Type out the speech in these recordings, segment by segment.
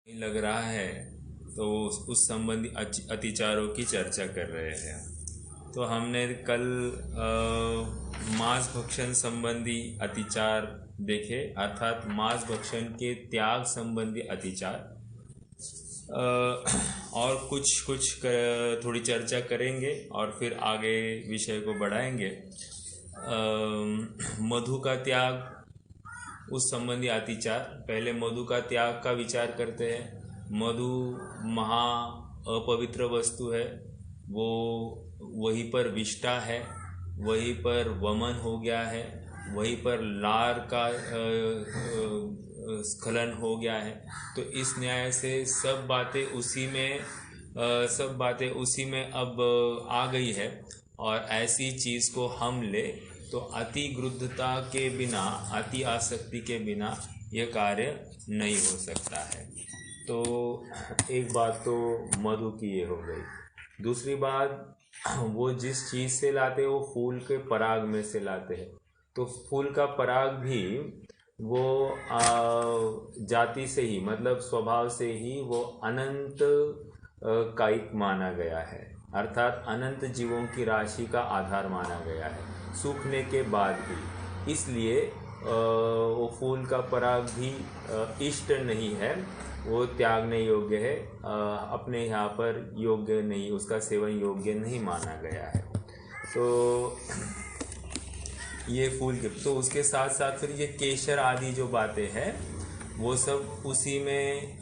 नहीं लग रहा है, तो उस संबंधी अतिचारों की चर्चा कर रहे हैं। तो हमने कल मांस भक्षण संबंधी अतिचार देखे, अर्थात मांस भक्षण के त्याग संबंधी अतिचार। और कुछ कुछ थोड़ी चर्चा करेंगे और फिर आगे विषय को बढ़ाएंगे। मधु का त्याग, उस संबंधी अतिचार। पहले मधु का त्याग का विचार करते हैं। मधु महा अपवित्र वस्तु है, वो वहीं पर विष्ठा है, वहीं पर वमन हो गया है, वहीं पर लार का स्खलन हो गया है। तो इस न्याय से सब बातें उसी में अब आ गई है। और ऐसी चीज़ को हम ले तो अति क्रुद्धता के बिना, अति आसक्ति के बिना यह कार्य नहीं हो सकता है। तो एक बात तो मधु की ये हो गई। दूसरी बात, वो जिस चीज़ से लाते वो फूल के पराग में से लाते हैं। तो फूल का पराग भी वो जाति से ही, मतलब स्वभाव से ही वो अनंत कायिक माना गया है, अर्थात अनंत जीवों की राशि का आधार माना गया है सूखने के बाद भी। इसलिए वो फूल का पराग भी इष्ट नहीं है, वो त्यागने योग्य है, अपने यहाँ पर योग्य नहीं, उसका सेवन योग्य नहीं माना गया है। तो ये फूल के, तो उसके साथ साथ फिर ये केशर आदि जो बातें हैं वो सब उसी में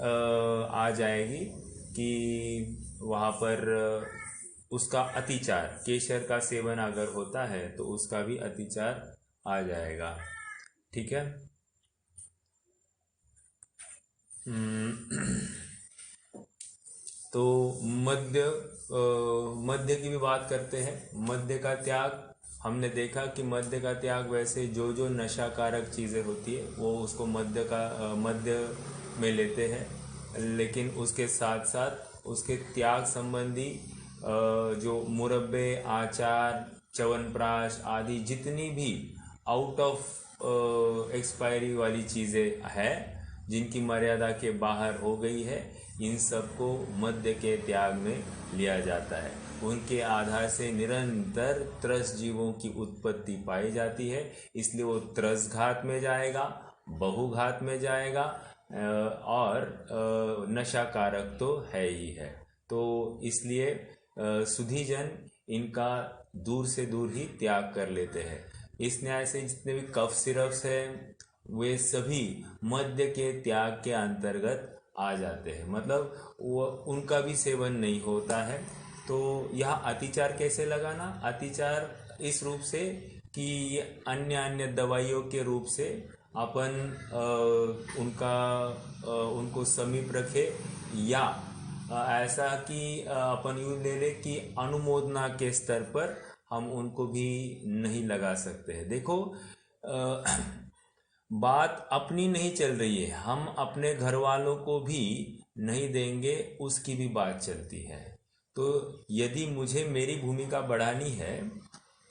आ जाएगी कि वहाँ पर उसका अतिचार, केशर का सेवन अगर होता है तो उसका भी अतिचार आ जाएगा। ठीक है। तो मद्य की भी बात करते हैं। मद्य का त्याग हमने देखा कि मद्य का त्याग, वैसे जो जो नशाकारक चीज़ें होती है वो उसको मद्य में लेते हैं, लेकिन उसके साथ साथ उसके त्याग संबंधी जो मुरब्बे, आचार, च्यवनप्राश आदि जितनी भी आउट ऑफ एक्सपायरी वाली चीज़ें हैं, जिनकी मर्यादा के बाहर हो गई है, इन सबको मद्य के त्याग में लिया जाता है। उनके आधार से निरंतर त्रस जीवों की उत्पत्ति पाई जाती है, इसलिए वो त्रस घात में जाएगा, बहुघात में जाएगा, और नशाकारक तो है ही है। तो इसलिए सुधीजन इनका दूर से दूर ही त्याग कर लेते हैं। इस न्याय से जितने भी कफ सिरप्स हैं वे सभी मद्य के त्याग के अंतर्गत आ जाते हैं, मतलब वो उनका भी सेवन नहीं होता है। तो यह अतिचार कैसे लगाना? अतिचार इस रूप से कि अन्य अन्य दवाइयों के रूप से अपन उनको समीप रखे, या ऐसा कि अपन यूँ ले ले कि अनुमोदना के स्तर पर हम उनको भी नहीं लगा सकते हैं। देखो, बात अपनी नहीं चल रही है, हम अपने घर वालों को भी नहीं देंगे उसकी भी बात चलती है। तो यदि मुझे मेरी भूमिका बढ़ानी है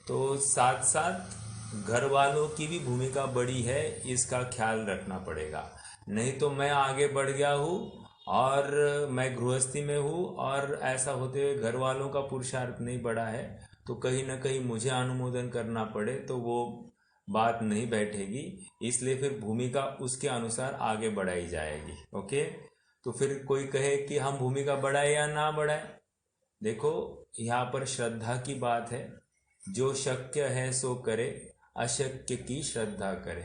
तो साथ साथ घर वालों की भी भूमिका बड़ी है, इसका ख्याल रखना पड़ेगा। नहीं तो मैं आगे बढ़ गया हूँ और मैं गृहस्थी में हूँ और ऐसा होते हुए घर वालों का पुरुषार्थ नहीं बढ़ा है, तो कहीं ना कहीं मुझे अनुमोदन करना पड़े तो वो बात नहीं बैठेगी। इसलिए फिर भूमिका उसके अनुसार आगे बढ़ाई जाएगी। ओके। तो फिर कोई कहे कि हम भूमिका बढ़ाए या ना बढ़ाए, देखो यहाँ पर श्रद्धा की बात है। जो शक्य है सो करे, अशक्य की श्रद्धा करे।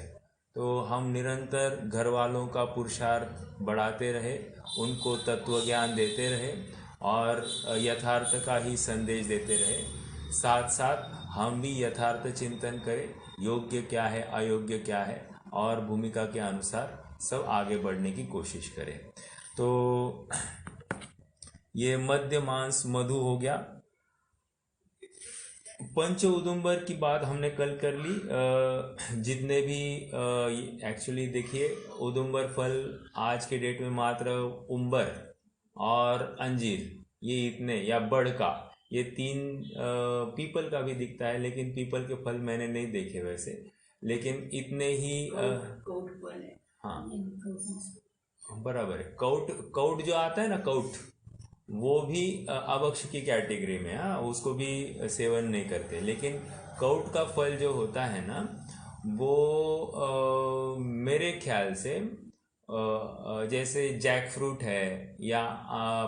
तो हम निरंतर घर वालों का पुरुषार्थ बढ़ाते रहे, उनको तत्व ज्ञान देते रहे और यथार्थ का ही संदेश देते रहे। साथ साथ हम भी यथार्थ चिंतन करें, योग्य क्या है, अयोग्य क्या है, और भूमिका के अनुसार सब आगे बढ़ने की कोशिश करें। तो ये मध्य मांस मधु हो गया। पंच उदुम्बर की बात हमने कल कर ली। जितने भी एक्चुअली देखिए, उदुम्बर फल आज के डेट में मात्र उम्बर और अंजीर, ये इतने, या बड़ का, ये तीन, पीपल का भी दिखता है लेकिन पीपल के फल मैंने नहीं देखे वैसे, लेकिन इतने ही हाँ बराबर है। कौट, कौट जो आता है ना, कौट, वो भी अभक्ष की कैटेगरी में, हाँ, उसको भी सेवन नहीं करते। लेकिन कौट का फल जो होता है ना, वो मेरे ख्याल से जैसे जैक फ्रूट है या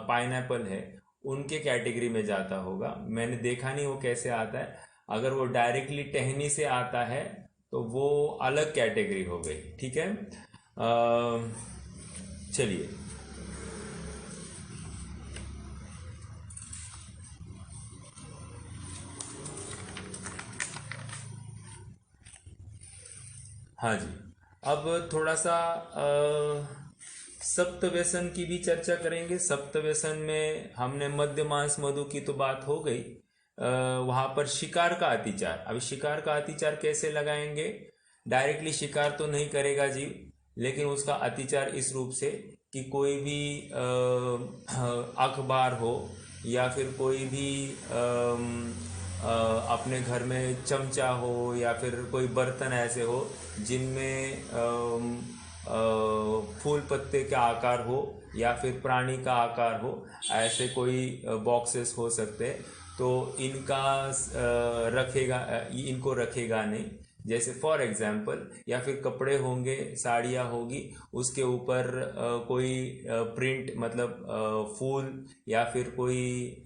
पाइनएप्पल है, उनके कैटेगरी में जाता होगा। मैंने देखा नहीं वो कैसे आता है। अगर वो डायरेक्टली टहनी से आता है तो वो अलग कैटेगरी हो गई। ठीक है, चलिए। हाँ जी, अब थोड़ा सा सप्त व्यसन की भी चर्चा करेंगे। सप्त व्यसन में हमने मद्य मांस मधु की तो बात हो गई। वहाँ पर शिकार का अतिचार, अभी शिकार का अतिचार कैसे लगाएंगे? डायरेक्टली शिकार तो नहीं करेगा जीव, लेकिन उसका अतिचार इस रूप से कि कोई भी अखबार हो या फिर कोई भी अपने घर में चमचा हो या फिर कोई बर्तन ऐसे हो जिनमें फूल पत्ते का आकार हो या फिर प्राणी का आकार हो, ऐसे कोई बॉक्सेस हो सकते हैं, तो इनका रखेगा, इनको रखेगा नहीं। जैसे फॉर एग्जाम्पल, या फिर कपड़े होंगे, साड़ियाँ होगी, उसके ऊपर कोई प्रिंट, मतलब फूल, या फिर कोई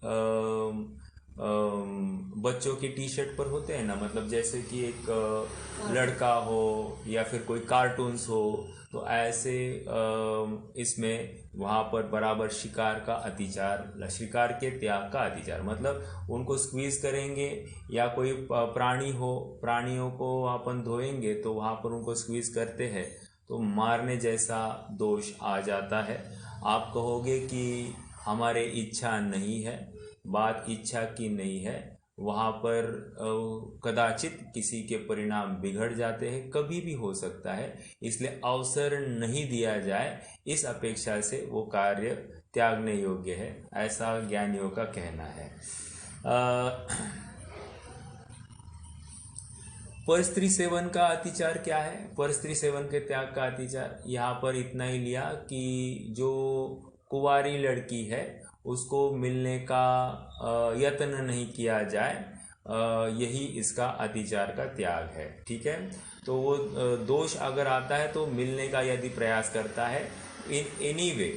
बच्चों की टी शर्ट पर होते हैं ना, मतलब जैसे कि एक लड़का हो या फिर कोई कार्टून्स हो, तो ऐसे इसमें वहाँ पर बराबर शिकार का अतिचार, शिकार के त्याग का अतिचार, मतलब उनको स्क्वीज करेंगे। या कोई प्राणी हो, प्राणियों को अपन धोएंगे तो वहाँ पर उनको स्क्वीज करते हैं, तो मारने जैसा दोष आ जाता है। आप कहोगे कि हमारे इच्छा नहीं है, बात इच्छा की नहीं है, वहाँ पर कदाचित किसी के परिणाम बिगड़ जाते हैं, कभी भी हो सकता है, इसलिए अवसर नहीं दिया जाए, इस अपेक्षा से वो कार्य त्यागने योग्य है, ऐसा ज्ञानियों का कहना है। परस्त्री सेवन का अतिचार क्या है? परस्त्री सेवन के त्याग का अतिचार यहाँ पर इतना ही लिया कि जो कुंवारी लड़की है उसको मिलने का यत्न नहीं किया जाए, यही इसका अतिचार का त्याग है। ठीक है, तो वो दोष अगर आता है तो मिलने का यदि प्रयास करता है इन एनी वे,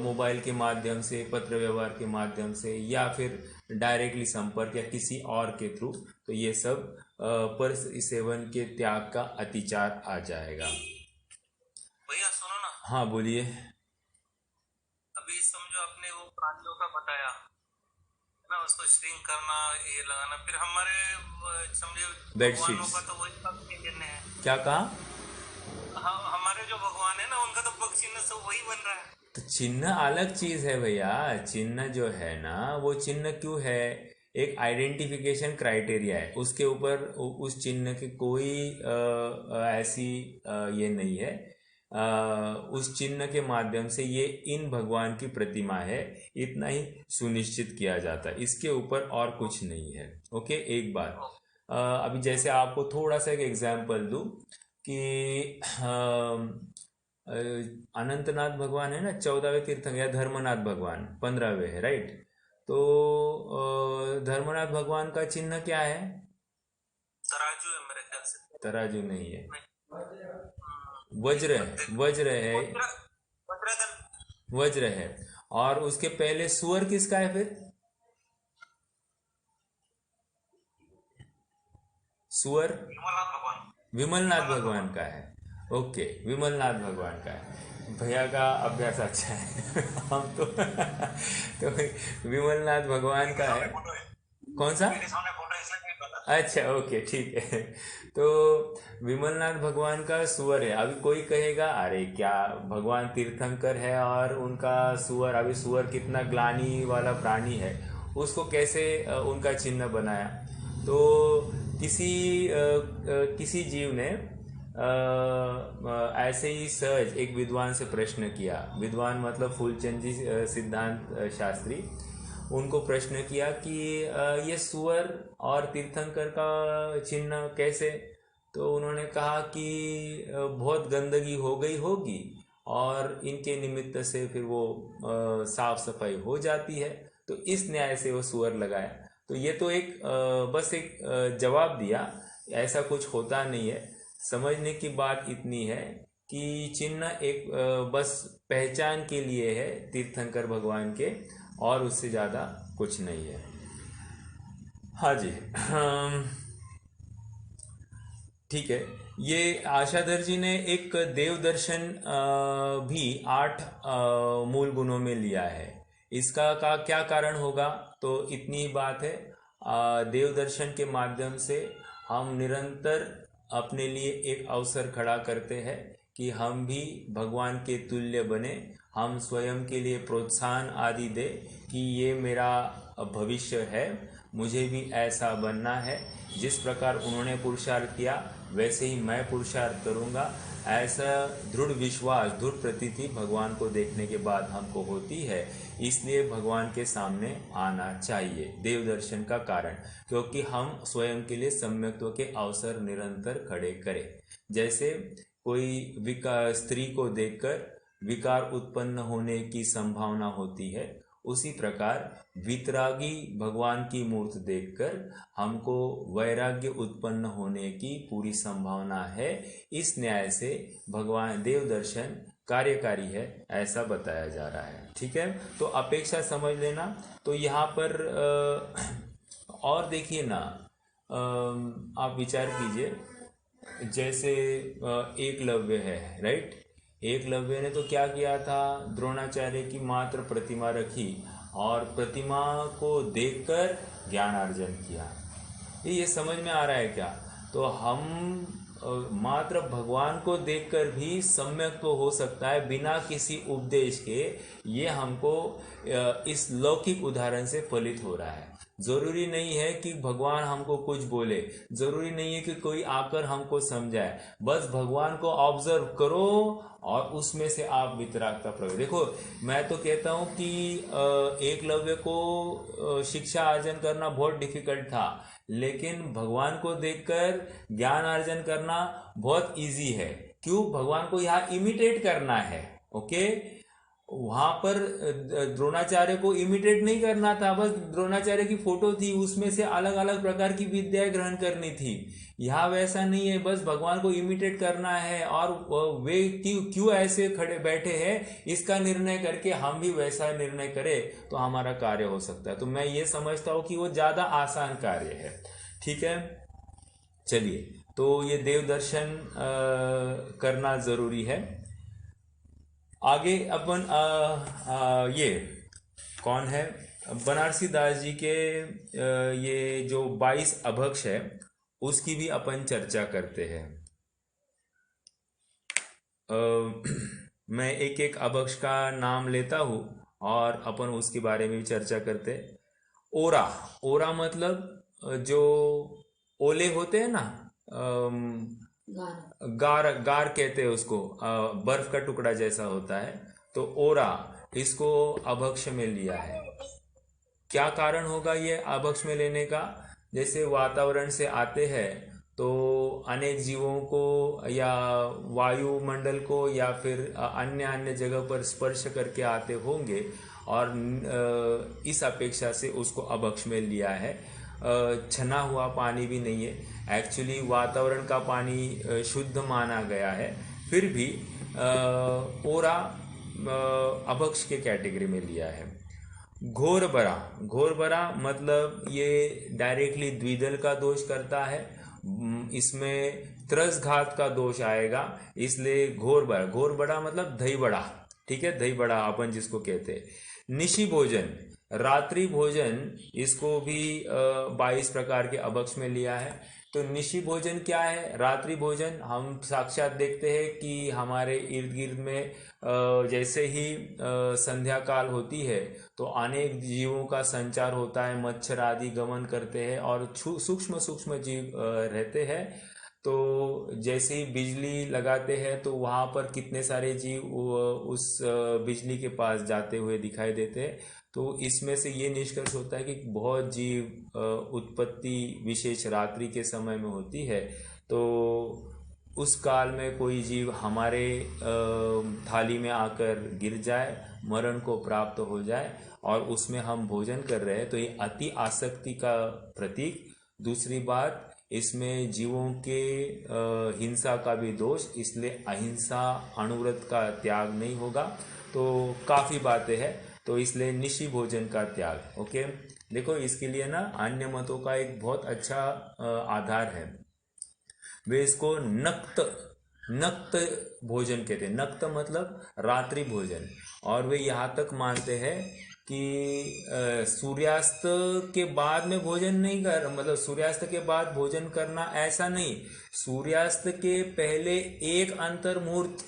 मोबाइल के माध्यम से, पत्र व्यवहार के माध्यम से, या फिर डायरेक्टली संपर्क या किसी और के थ्रू, तो ये सब पर सेवन के त्याग का अतिचार आ जाएगा। भैया सुनो ना, हाँ बोलिए। अभी समझो आपने वो प्राणियों का बताया ना, उसको श्रिंक करना, ये लगाना, फिर हमारे समझो भगवानों बेडशीट्स, का तो वही पक्षी चिन्ह है। क्या कहा? हमारे जो भगवान है ना, उनका तो पक्षी चिन्ह सब वही बन रहा है। तो चिन्ह अलग चीज है भैया। चिन्ह जो है ना, वो चिन्ह क्यों है? एक आइडेंटिफिकेशन क्राइटेरिया है, उसके ऊपर उस चिन्ह की कोई ऐसी ये नहीं है। उस चिन्ह के माध्यम से ये इन भगवान की प्रतिमा है, इतना ही सुनिश्चित किया जाता है, इसके ऊपर और कुछ नहीं है। ओके, एक बात, अभी जैसे आपको थोड़ा सा एक एग्जांपल दूं कि अनंतनाथ भगवान है ना, 14वें तीर्थंकर, या धर्मनाथ भगवान 15वें है, राइट? तो धर्मनाथ भगवान का चिन्ह क्या है? तराजू है मेरे ख्याल से। तराजू नहीं है, वज्र है, नहीं, वज्र है, वज्रधन। वज्र है। और उसके पहले सुअर किसका है फिर? सुअर विमलनाथ भगवान। विमलनाथ विमलनाथ भगवान भगवान। का है। ओके, विमलनाथ भगवान का है। भैया का अभ्यास अच्छा है। हम तो विमलनाथ भगवान मेरे का सामने है। फोटो है, कौन सा? मेरे सामने फोटो है, इसलिए नहीं पता। अच्छा, ओके, ठीक है। तो विमलनाथ भगवान का सुअर है। अभी कोई कहेगा अरे क्या, भगवान तीर्थंकर है और उनका सुअर, अभी सुअर कितना ग्लानि वाला प्राणी है, उसको कैसे उनका चिन्ह बनाया? तो किसी किसी जीव ने ऐसे ही सहज एक विद्वान से प्रश्न किया। विद्वान मतलब फूलचंद जी सिद्धांत शास्त्री। उनको प्रश्न किया कि ये सुअर और तीर्थंकर का चिन्ह कैसे? तो उन्होंने कहा कि बहुत गंदगी हो गई होगी और इनके निमित्त से फिर वो साफ सफाई हो जाती है। तो इस न्याय से वो सुअर लगाया। तो ये तो एक बस एक जवाब दिया, ऐसा कुछ होता नहीं है। समझने की बात इतनी है कि चिन्ह एक बस पहचान के लिए है तीर्थंकर भगवान के, और उससे ज़्यादा कुछ नहीं है। हाँ जी, ठीक है। ये आशाधर जी ने एक देव दर्शन भी 8 मूल गुणों में लिया है। इसका का क्या कारण होगा? तो इतनी ही बात है, देव दर्शन के माध्यम से हम निरंतर अपने लिए एक अवसर खड़ा करते हैं कि हम भी भगवान के तुल्य बने। हम स्वयं के लिए प्रोत्साहन आदि दे कि ये मेरा भविष्य है, मुझे भी ऐसा बनना है। जिस प्रकार उन्होंने पुरुषार्थ किया वैसे ही मैं पुरुषार्थ करूँगा। ऐसा दृढ़ विश्वास, दृढ़ प्रतीति भगवान को देखने के बाद हमको होती है। इसलिए भगवान के सामने आना चाहिए देव दर्शन का कारण, क्योंकि हम स्वयं के लिए सम्यक्त्व के अवसर निरंतर खड़े करें। जैसे कोई स्त्री को देखकर विकार उत्पन्न होने की संभावना होती है, उसी प्रकार वितरागी भगवान की मूर्ति देखकर हमको वैराग्य उत्पन्न होने की पूरी संभावना है। इस न्याय से भगवान देव दर्शन कार्यकारी है, ऐसा बताया जा रहा है। ठीक है, तो अपेक्षा समझ लेना। तो यहाँ पर और देखिए ना, आप विचार कीजिए, जैसे एकलव्य है, राइट। एकलव्य ने तो क्या किया था? द्रोणाचार्य की मात्र प्रतिमा रखी और प्रतिमा को देखकर ज्ञान अर्जन किया। ये समझ में आ रहा है क्या? तो हम मात्र भगवान को देखकर भी सम्यक तो हो सकता है बिना किसी उपदेश के। ये हमको इस लौकिक उदाहरण से फलित हो रहा है। जरूरी नहीं है कि भगवान हमको कुछ बोले, जरूरी नहीं है कि कोई आकर हमको समझाए। बस भगवान को ऑब्जर्व करो और उसमें से आप वितरागता प्रकट। देखो, मैं तो कहता हूँ कि एकलव्य को शिक्षा अर्जन करना बहुत डिफिकल्ट था, लेकिन भगवान को देखकर ज्ञान अर्जन करना बहुत इजी है। क्यों? भगवान को यहाँ इमिटेट करना है। ओके, वहां पर द्रोणाचार्य को इमिटेट नहीं करना था, बस द्रोणाचार्य की फोटो थी, उसमें से अलग अलग प्रकार की विद्या ग्रहण करनी थी। यहाँ वैसा नहीं है, बस भगवान को इमिटेट करना है। और वे क्यों ऐसे खड़े बैठे हैं, इसका निर्णय करके हम भी वैसा निर्णय करें तो हमारा कार्य हो सकता है। तो मैं ये समझता हूँ कि वो ज्यादा आसान कार्य है। ठीक है, चलिए, तो ये देव दर्शन करना जरूरी है। आगे अपन ये कौन है, बनारसी दास जी के ये जो 22 अभक्ष है उसकी भी अपन चर्चा करते हैं। मैं एक एक अभक्ष का नाम लेता हूँ और अपन उसके बारे में भी चर्चा करते। ओरा, ओरा मतलब जो ओले होते हैं ना, गार गार कहते हैं उसको, बर्फ का टुकड़ा जैसा होता है। तो ओरा, इसको अभक्ष में लिया है। क्या कारण होगा ये अभक्ष में लेने का? जैसे वातावरण से आते हैं तो अनेक जीवों को या वायुमंडल को या फिर अन्य अन्य जगह पर स्पर्श करके आते होंगे, और इस अपेक्षा से उसको अभक्ष में लिया है। छना हुआ पानी भी नहीं है, एक्चुअली वातावरण का पानी शुद्ध माना गया है, फिर भी ओरा अभक्ष के कैटेगरी में लिया है। घोर बरा, घोर बरा मतलब ये डायरेक्टली द्विदल का दोष करता है, इसमें त्रसघात का दोष आएगा, इसलिए घोर बड़ा। घोर बड़ा मतलब दही बड़ा, ठीक है, दही बड़ा अपन जिसको कहते हैं। निशी भोजन, रात्रि भोजन, इसको भी 22 प्रकार के अभक्ष में लिया है। तो निशी भोजन क्या है? रात्रि भोजन हम साक्षात देखते हैं कि हमारे इर्द गिर्द में जैसे ही संध्या काल होती है तो अनेक जीवों का संचार होता है, मच्छर आदि गमन करते हैं और सूक्ष्म सूक्ष्म जीव रहते हैं। तो जैसे ही बिजली लगाते हैं तो वहाँ पर कितने सारे जीव उस बिजली के पास जाते हुए दिखाई देते हैं। तो इसमें से ये निष्कर्ष होता है कि बहुत जीव उत्पत्ति विशेष रात्रि के समय में होती है। तो उस काल में कोई जीव हमारे थाली में आकर गिर जाए, मरण को प्राप्त हो जाए और उसमें हम भोजन कर रहे हैं, तो ये अति आसक्ति का प्रतीक। दूसरी बात, इसमें जीवों के हिंसा का भी दोष, इसलिए अहिंसा अणुव्रत का त्याग नहीं होगा। तो काफ़ी बातें हैं, तो इसलिए निशी भोजन का त्याग। ओके, देखो इसके लिए ना अन्य मतों का एक बहुत अच्छा आधार है। वे इसको नक्त भोजन कहते हैं। नक्त मतलब रात्रि भोजन। और वे यहाँ तक मानते हैं कि सूर्यास्त के बाद में भोजन नहीं कर, मतलब सूर्यास्त के बाद भोजन करना ऐसा नहीं, सूर्यास्त के पहले एक अंतर मुहूर्त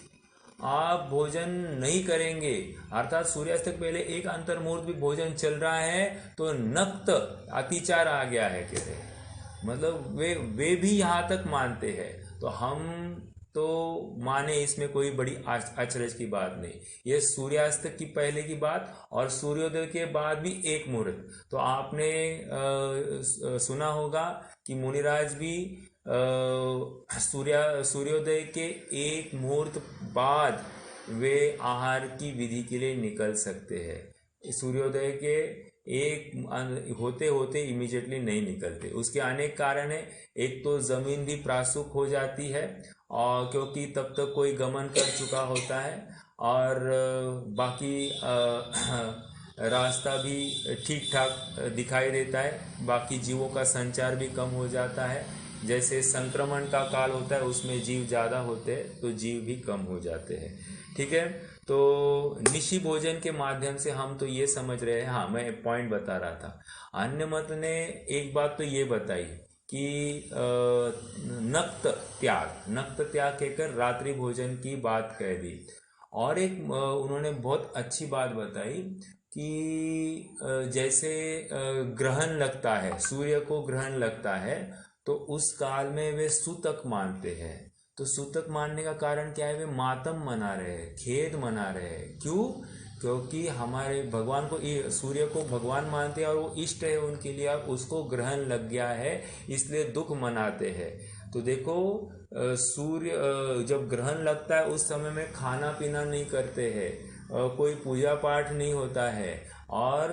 आप भोजन नहीं करेंगे, अर्थात सूर्यास्त के पहले एक अंतर मुहूर्त भी भोजन चल रहा है तो नक्त अतिचार आ गया है कहते हैं। मतलब वे भी यहाँ तक मानते हैं। तो हम तो माने इसमें कोई बड़ी अचरज की बात नहीं। ये सूर्यास्त की पहले की बात और सूर्योदय के बाद भी एक मुहूर्त। तो आपने सुना होगा कि मुनिराज भी सूर्योदय के एक मुहूर्त बाद वे आहार की विधि के लिए निकल सकते हैं। सूर्योदय के एक होते होते इमीडिएटली नहीं निकलते। उसके अनेक कारण है। एक तो जमीन भी प्रासुक हो जाती है और क्योंकि तब तक कोई गमन कर चुका होता है, और बाकी रास्ता भी ठीक ठाक दिखाई देता है, बाकी जीवों का संचार भी कम हो जाता है। जैसे संक्रमण का काल होता है उसमें जीव ज़्यादा होते हैं तो जीव भी कम हो जाते हैं। ठीक है, तो निशी भोजन के माध्यम से हम तो ये समझ रहे हैं। हाँ, मैं पॉइंट बता रहा था। अन्य मत ने एक बात तो ये बताई कि नक्त त्याग कहकर रात्रि भोजन की बात कह दी। और एक उन्होंने बहुत अच्छी बात बताई कि जैसे ग्रहण लगता है, सूर्य को ग्रहण लगता है, तो उस काल में वे सूतक मानते हैं। तो सूतक मानने का कारण क्या है? वे मातम मना रहे हैं, खेद मना रहे हैं। क्यों? क्योंकि हमारे भगवान को, सूर्य को भगवान मानते हैं और वो इष्ट है उनके लिए, और उसको ग्रहण लग गया है इसलिए दुख मनाते हैं। तो देखो, सूर्य जब ग्रहण लगता है उस समय में खाना पीना नहीं करते हैं, कोई पूजा पाठ नहीं होता है, और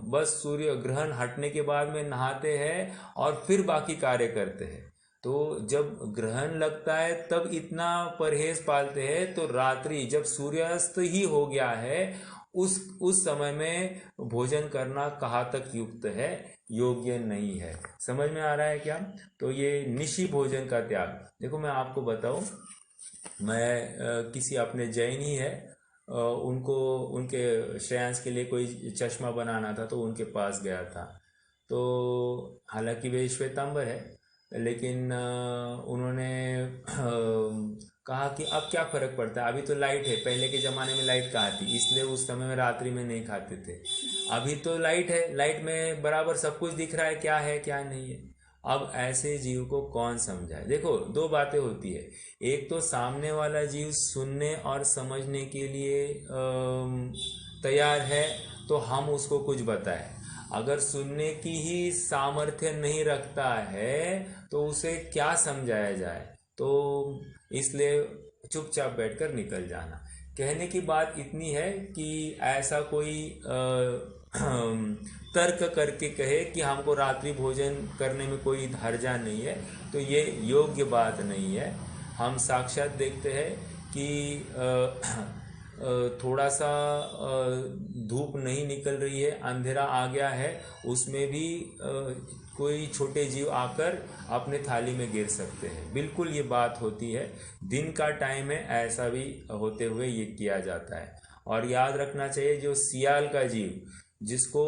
बस सूर्य ग्रहण हटने के बाद में नहाते हैं और फिर बाकी कार्य करते हैं। तो जब ग्रहण लगता है तब इतना परहेज पालते हैं, तो रात्रि जब सूर्यास्त ही हो गया है उस समय में भोजन करना कहाँ तक युक्त है, योग्य नहीं है। समझ में आ रहा है क्या? तो ये निशी भोजन का त्याग। देखो मैं आपको बताऊं, मैं किसी अपने जैन ही है, उनको उनके श्रेयांश के लिए कोई चश्मा बनाना था तो उनके पास गया था। तो हालांकि वे श्वेतांबर है, लेकिन उन्होंने कहा कि अब क्या फ़र्क पड़ता है, अभी तो लाइट है, पहले के ज़माने में लाइट कहाँ थी, इसलिए उस समय में रात्रि में नहीं खाते थे। अभी तो लाइट है, लाइट में बराबर सब कुछ दिख रहा है, क्या है क्या नहीं है। अब ऐसे जीव को कौन समझाए? देखो दो बातें होती है। एक तो सामने वाला जीव सुनने और समझने के लिए तैयार है तो हम उसको कुछ बताएं। अगर सुनने की ही सामर्थ्य नहीं रखता है तो उसे क्या समझाया जाए? तो इसलिए चुपचाप बैठकर निकल जाना। कहने की बात इतनी है कि ऐसा कोई तर्क करके कहे कि हमको रात्रि भोजन करने में कोई हर्जा नहीं है, तो ये योग्य बात नहीं है। हम साक्षात देखते हैं कि थोड़ा सा धूप नहीं निकल रही है, अंधेरा आ गया है, उसमें भी कोई छोटे जीव आकर अपने थाली में गिर सकते हैं। बिल्कुल ये बात होती है। दिन का टाइम है, ऐसा भी होते हुए ये किया जाता है। और याद रखना चाहिए, जो सियाल का जीव जिसको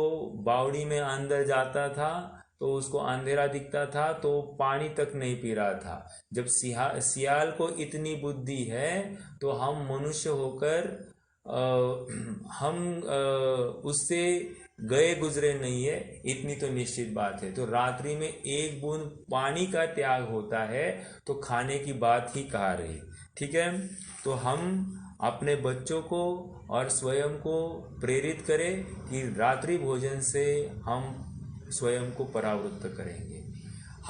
बावड़ी में अंदर जाता था तो उसको अंधेरा दिखता था तो पानी तक नहीं पी रहा था। जब सियाल को इतनी बुद्धि है तो हम मनुष्य होकर हम उससे गए गुजरे नहीं है, इतनी तो निश्चित बात है। तो रात्रि में एक बूंद पानी का त्याग होता है तो खाने की बात ही कहाँ रही। ठीक है, तो हम अपने बच्चों को और स्वयं को प्रेरित करें कि रात्रि भोजन से हम स्वयं को परावृत्त करेंगे।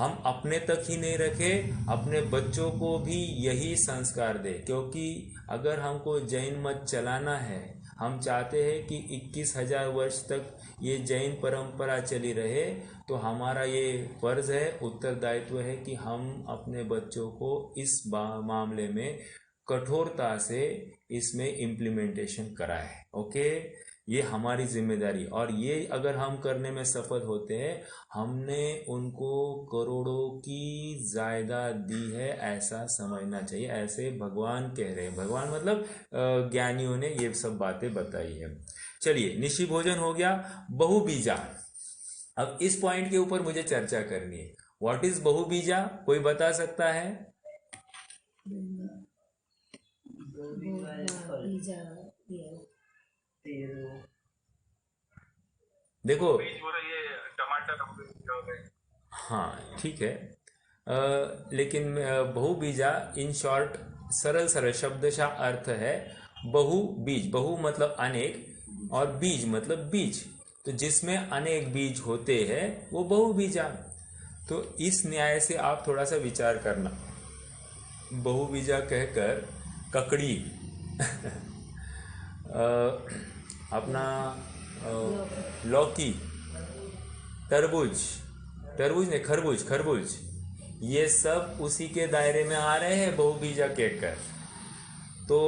हम अपने तक ही नहीं रखे, अपने बच्चों को भी यही संस्कार दे। क्योंकि अगर हमको जैन मत चलाना है, हम चाहते हैं कि 21,000 वर्ष तक ये जैन परंपरा चली रहे, तो हमारा ये फर्ज है, उत्तरदायित्व है कि हम अपने बच्चों को इस मामले में कठोरता से इसमें इम्प्लीमेंटेशन कराएं। ओके, ये हमारी जिम्मेदारी, और ये अगर हम करने में सफल होते हैं, हमने उनको करोड़ों की जायदाद दी है, ऐसा समझना चाहिए। ऐसे भगवान कह रहे हैं, भगवान मतलब ज्ञानियों ने ये सब बातें बताई है। चलिए, निशि भोजन हो गया। बहुबीजा, अब इस पॉइंट के ऊपर मुझे चर्चा करनी है। व्हाट इज बहुबीजा, कोई बता सकता है? देखो, ये टमाटर, हाँ ठीक है, लेकिन बहुबीजा इन शॉर्ट, सरल सरल शब्दशः अर्थ है बहु बीज। बहु मतलब अनेक, और बीज मतलब बीज, तो जिसमें अनेक बीज होते हैं वो बहुबीजा। तो इस न्याय से आप थोड़ा सा विचार करना। बहुबीजा कहकर ककड़ी अपना लौकी, तरबूज, तरबूज नहीं, खरबूज, खरबूज, ये सब उसी के दायरे में आ रहे हैं बहुबीजा कहकर। तो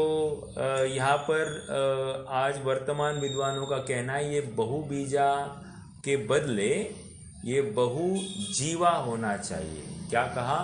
यहाँ पर आज वर्तमान विद्वानों का कहना है, ये बहुबीजा के बदले ये बहुजीवा होना चाहिए। क्या कहा?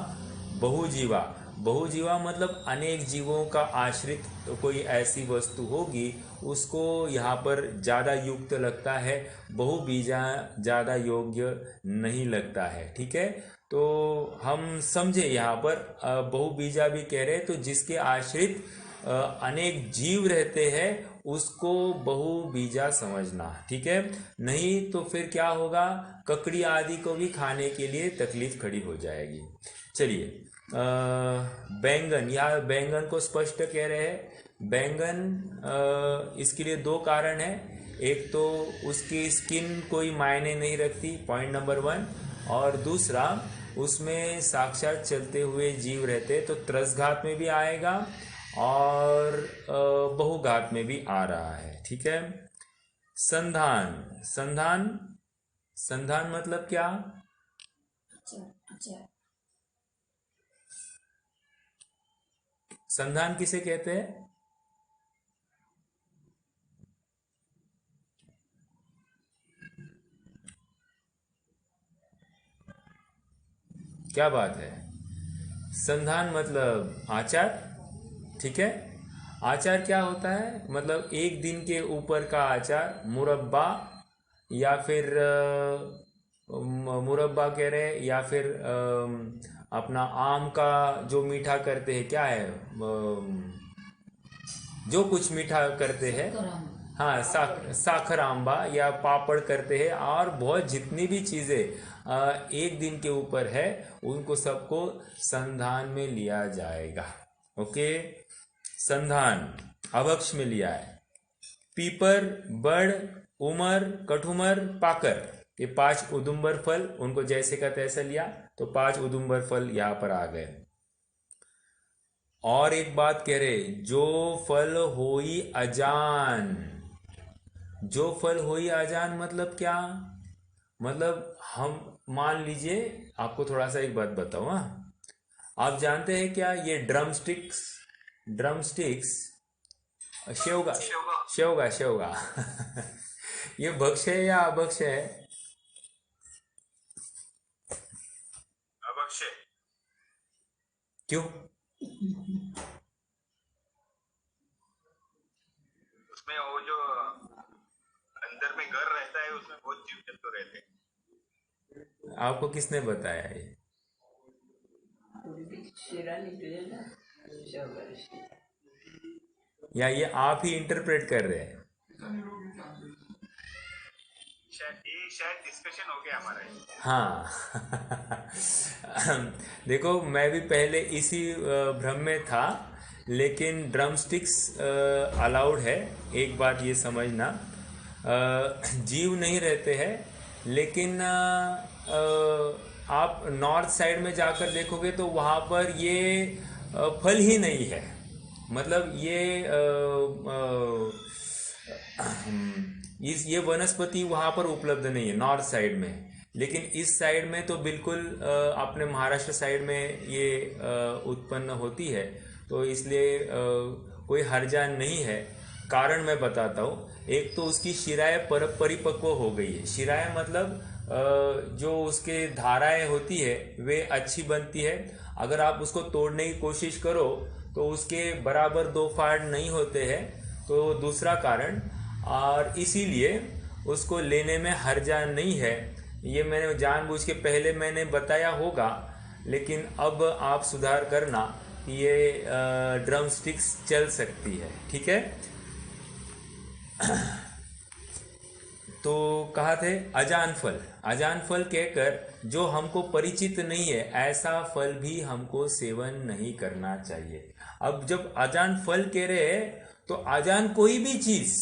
बहुजीवा। बहुजीवा मतलब अनेक जीवों का आश्रित कोई ऐसी वस्तु होगी, उसको यहाँ पर ज़्यादा युक्त लगता है, बहुबीजा ज़्यादा योग्य नहीं लगता है। ठीक है, तो हम समझे यहाँ पर बहुबीजा भी कह रहे, तो जिसके आश्रित अनेक जीव रहते हैं उसको बहुबीजा समझना। ठीक है, नहीं तो फिर क्या होगा, ककड़ी आदि को भी खाने के लिए तकलीफ खड़ी हो जाएगी। चलिए, बैंगन, या बैंगन को स्पष्ट कह रहे हैं। बैंगन, इसके लिए दो कारण है। एक तो उसकी स्किन कोई मायने नहीं रखती, पॉइंट नंबर 1, और दूसरा उसमें साक्षात चलते हुए जीव रहते, तो त्रसघात में भी आएगा और बहुघात में भी आ रहा है। ठीक है, संधान, संधान, संधान मतलब क्या? संधान किसे कहते हैं? क्या बात है, संधान मतलब आचार। ठीक है, आचार क्या होता है? मतलब एक दिन के ऊपर का आचार, मुरब्बा, या फिर मुरब्बा कह रहे हैं, या फिर अपना आम का जो मीठा करते हैं, क्या है, जो कुछ मीठा करते हैं, हाँ, साखर आंबा या पापड़ करते हैं, और बहुत जितनी भी चीज़ें एक दिन के ऊपर है, उनको सबको संधान में लिया जाएगा। ओके, संधान अभक्ष में लिया है। पीपर, बड़, उमर, कठुमर, पाकर, ये 5 उदुम्बर फल, उनको जैसे का तैसा लिया, तो 5 उदुम्बर फल यहाँ पर आ गए। और एक बात कह रहे, जो फल होई अजान। जो फल होई अजान मतलब क्या? मतलब हम मान लीजिए, आपको थोड़ा सा एक बात बताऊं, हाँ, आप जानते हैं क्या ये ड्रम स्टिक्स, ड्रम स्टिक्स, शेवगा, शेवगा, शेवगा ये भक्ष्य है या अभक्ष्य है? अभक्ष्य। क्यों? उसमें वो जो अंदर में घर रहता है, उसमें बहुत जीव जंतु रहते हैं। आपको किसने बताया ये? या ये आप ही इंटरप्रेट कर रहे हैं? शायद डिस्कशन हो गया हमारा। हाँ देखो, मैं भी पहले इसी भ्रम में था, लेकिन ड्रम स्टिक्स अलाउड है। एक बात ये समझना, जीव नहीं रहते हैं, लेकिन आप नॉर्थ साइड में जाकर देखोगे तो वहाँ पर ये फल ही नहीं है। मतलब ये वनस्पति वहाँ पर उपलब्ध नहीं है नॉर्थ साइड में। लेकिन इस साइड में तो बिल्कुल अपने महाराष्ट्र साइड में ये उत्पन्न होती है, तो इसलिए कोई हर्जा नहीं है। कारण मैं बताता हूँ। एक तो उसकी शिराएं परिपक्व हो गई है। शिराएं मतलब जो उसके धाराएं होती है वे अच्छी बनती है। अगर आप उसको तोड़ने की कोशिश करो तो उसके बराबर 2 फाड़ नहीं होते हैं। तो दूसरा कारण, और इसीलिए उसको लेने में हर्जा नहीं है। ये मैंने जानबूझ के पहले मैंने बताया होगा, लेकिन अब आप सुधार करना, ये ड्रम स्टिक्स चल सकती है, ठीक है। तो कहा थे अजान फल। अजान फल कहकर जो हमको परिचित नहीं है ऐसा फल भी हमको सेवन नहीं करना चाहिए। अब जब अजान फल कह रहे हैं तो अजान कोई भी चीज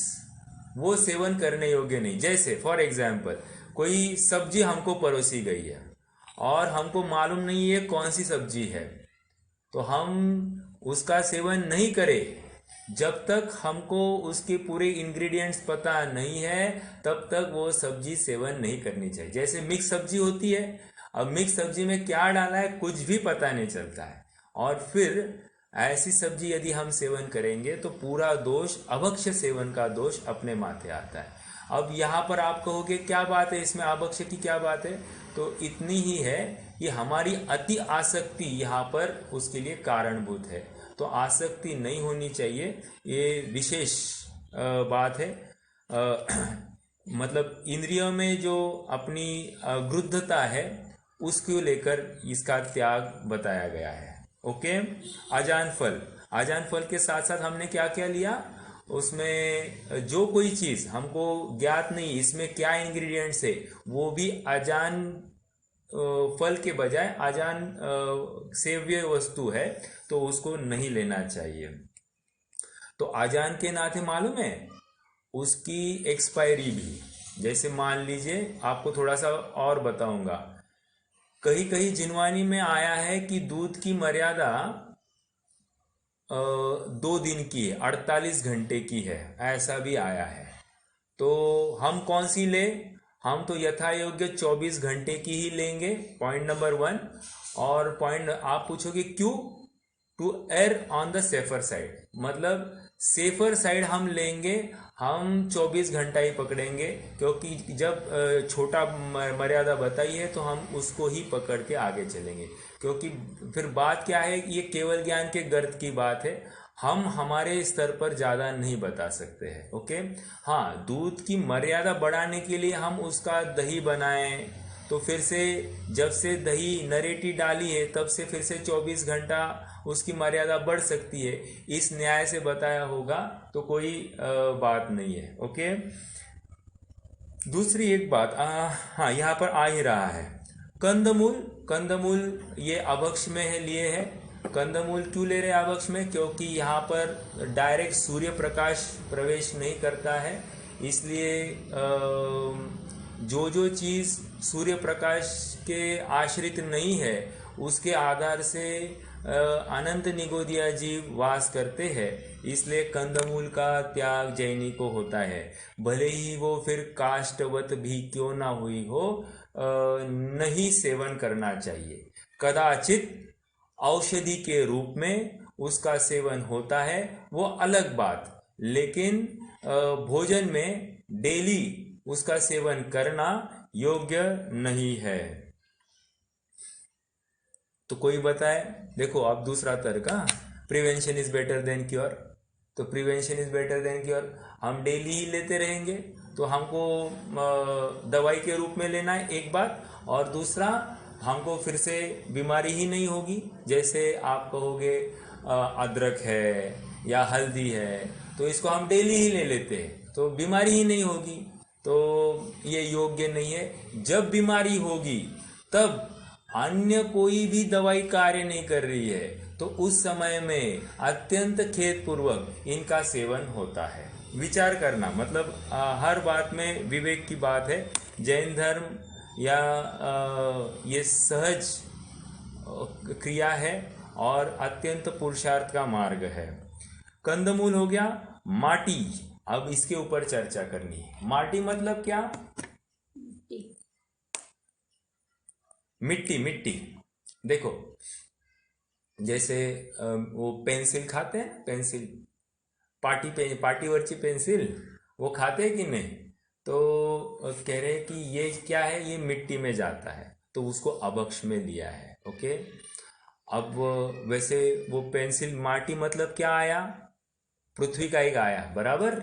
वो सेवन करने योग्य नहीं। जैसे फॉर एग्जाम्पल कोई सब्जी हमको परोसी गई है और हमको मालूम नहीं है कौन सी सब्जी है, तो हम उसका सेवन नहीं करें जब तक हमको उसके पूरे इंग्रेडिएंट्स पता नहीं है, तब तक वो सब्जी सेवन नहीं करनी चाहिए। जैसे मिक्स सब्जी होती है, अब मिक्स सब्जी में क्या डाला है कुछ भी पता नहीं चलता है, और फिर ऐसी सब्जी यदि हम सेवन करेंगे तो पूरा दोष, अभक्ष्य सेवन का दोष अपने माथे आता है। अब यहाँ पर आप कहोगे क्या बात है इसमें, अभक्ष्य की क्या बात है? तो इतनी ही है कि हमारी अति आसक्ति यहाँ पर उसके लिए कारणभूत है। तो आसक्ति नहीं होनी चाहिए, ये विशेष बात है। मतलब इंद्रियों में जो अपनी गृद्धता है उसको लेकर इसका त्याग बताया गया है। ओके, अजान फल। अजान फल के साथ साथ हमने क्या क्या लिया, उसमें जो कोई चीज हमको ज्ञात नहीं इसमें क्या इंग्रेडिएंट्स है, वो भी अजान फल के बजाय अजान सेव्य वस्तु है, तो उसको नहीं लेना चाहिए। तो अजान के नाते मालूम है उसकी एक्सपायरी भी। जैसे मान लीजिए, आपको थोड़ा सा और बताऊंगा, कहीं कहीं जिनवानी में आया है कि दूध की मर्यादा 2 दिन की है, 48 घंटे की है, ऐसा भी आया है। तो हम कौन सी ले? हम तो यथा योग्य 24 घंटे की ही लेंगे, पॉइंट नंबर 1। और पॉइंट आप पूछोगे क्यों? To err on the safer side, मतलब सेफर साइड हम लेंगे, हम 24 घंटा ही पकड़ेंगे, क्योंकि जब छोटा मर्यादा बताई है तो हम उसको ही पकड़ के आगे चलेंगे। क्योंकि फिर बात क्या है, ये केवल ज्ञान के गर्त की बात है, हम हमारे स्तर पर ज़्यादा नहीं बता सकते हैं। ओके, हाँ, दूध की मर्यादा बढ़ाने के लिए हम उसका दही बनाएं, तो फिर से जब से दही नरेटी डाली है तब से फिर से 24 घंटा उसकी मर्यादा बढ़ सकती है। इस न्याय से बताया होगा तो कोई बात नहीं है। ओके, दूसरी एक बात, हाँ, यहाँ पर आ ही रहा है, कंदमूल। कंदमूल ये अभक्ष्य में है, लिए है। कंदमूल क्यों ले रहे हैं अभक्ष्य में? क्योंकि यहाँ पर डायरेक्ट सूर्य प्रकाश प्रवेश नहीं करता है, इसलिए जो चीज़ सूर्य प्रकाश के आश्रित नहीं है उसके आधार से अनंत निगोदिया जीव वास करते हैं, इसलिए कंदमूल का त्याग जैनी को होता है। भले ही वो फिर काष्ठवत भी क्यों ना हुई हो, नहीं सेवन करना चाहिए। कदाचित औषधि के रूप में उसका सेवन होता है, वो अलग बात, लेकिन भोजन में डेली उसका सेवन करना योग्य नहीं है। तो कोई बताए, देखो अब दूसरा तर्क, prevention is better than cure. तो prevention is better than cure, हम डेली ही लेते रहेंगे तो हमको दवाई के रूप में लेना है, एक बात, और दूसरा हमको फिर से बीमारी ही नहीं होगी। जैसे आप कहोगे अदरक है या हल्दी है, तो इसको हम डेली ही ले लेते हैं तो बीमारी ही नहीं होगी, तो ये योग्य नहीं है। जब बीमारी होगी तब अन्य कोई भी दवाई कार्य नहीं कर रही है, तो उस समय में अत्यंत खेदपूर्वक इनका सेवन होता है। विचार करना, मतलब हर बात में विवेक की बात है। जैन धर्म या ये सहज क्रिया है और अत्यंत पुरुषार्थ का मार्ग है। कंदमूल हो गया। माटी, अब इसके ऊपर चर्चा करनी है। माटी मतलब क्या? मिट्टी। मिट्टी देखो, जैसे वो पेंसिल खाते हैं, पेंसिल, पार्टी वर्ची पेंसिल, वो खाते हैं कि नहीं? तो कह रहे हैं कि ये क्या है, ये मिट्टी में जाता है, तो उसको अभक्ष में लिया है। ओके, अब वैसे वो पेंसिल, माटी मतलब क्या आया? पृथ्वी का एक आया, बराबर।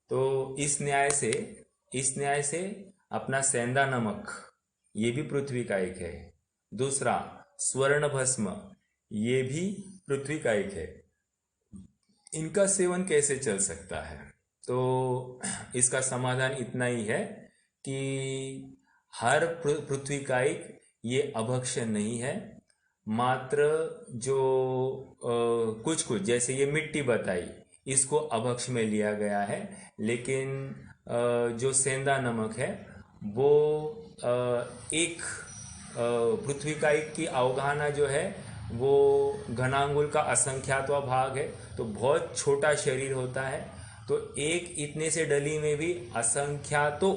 तो इस न्याय से अपना सेंधा नमक, ये भी पृथ्वी का एक है। दूसरा स्वर्ण भस्म, ये भी पृथ्वी का एक है। इनका सेवन कैसे चल सकता है? तो इसका समाधान इतना ही है कि हर पृथ्वी का एक ये अभक्ष्य नहीं है। मात्र जो कुछ कुछ, जैसे ये मिट्टी बताई, इसको अभक्ष्य में लिया गया है। लेकिन जो सेंधा नमक है वो एक पृथ्वी का एक की अवगाहना जो है वो घनांगुल का असंख्यातवा भाग है, तो बहुत छोटा शरीर होता है। तो एक इतने से डली में भी असंख्यातों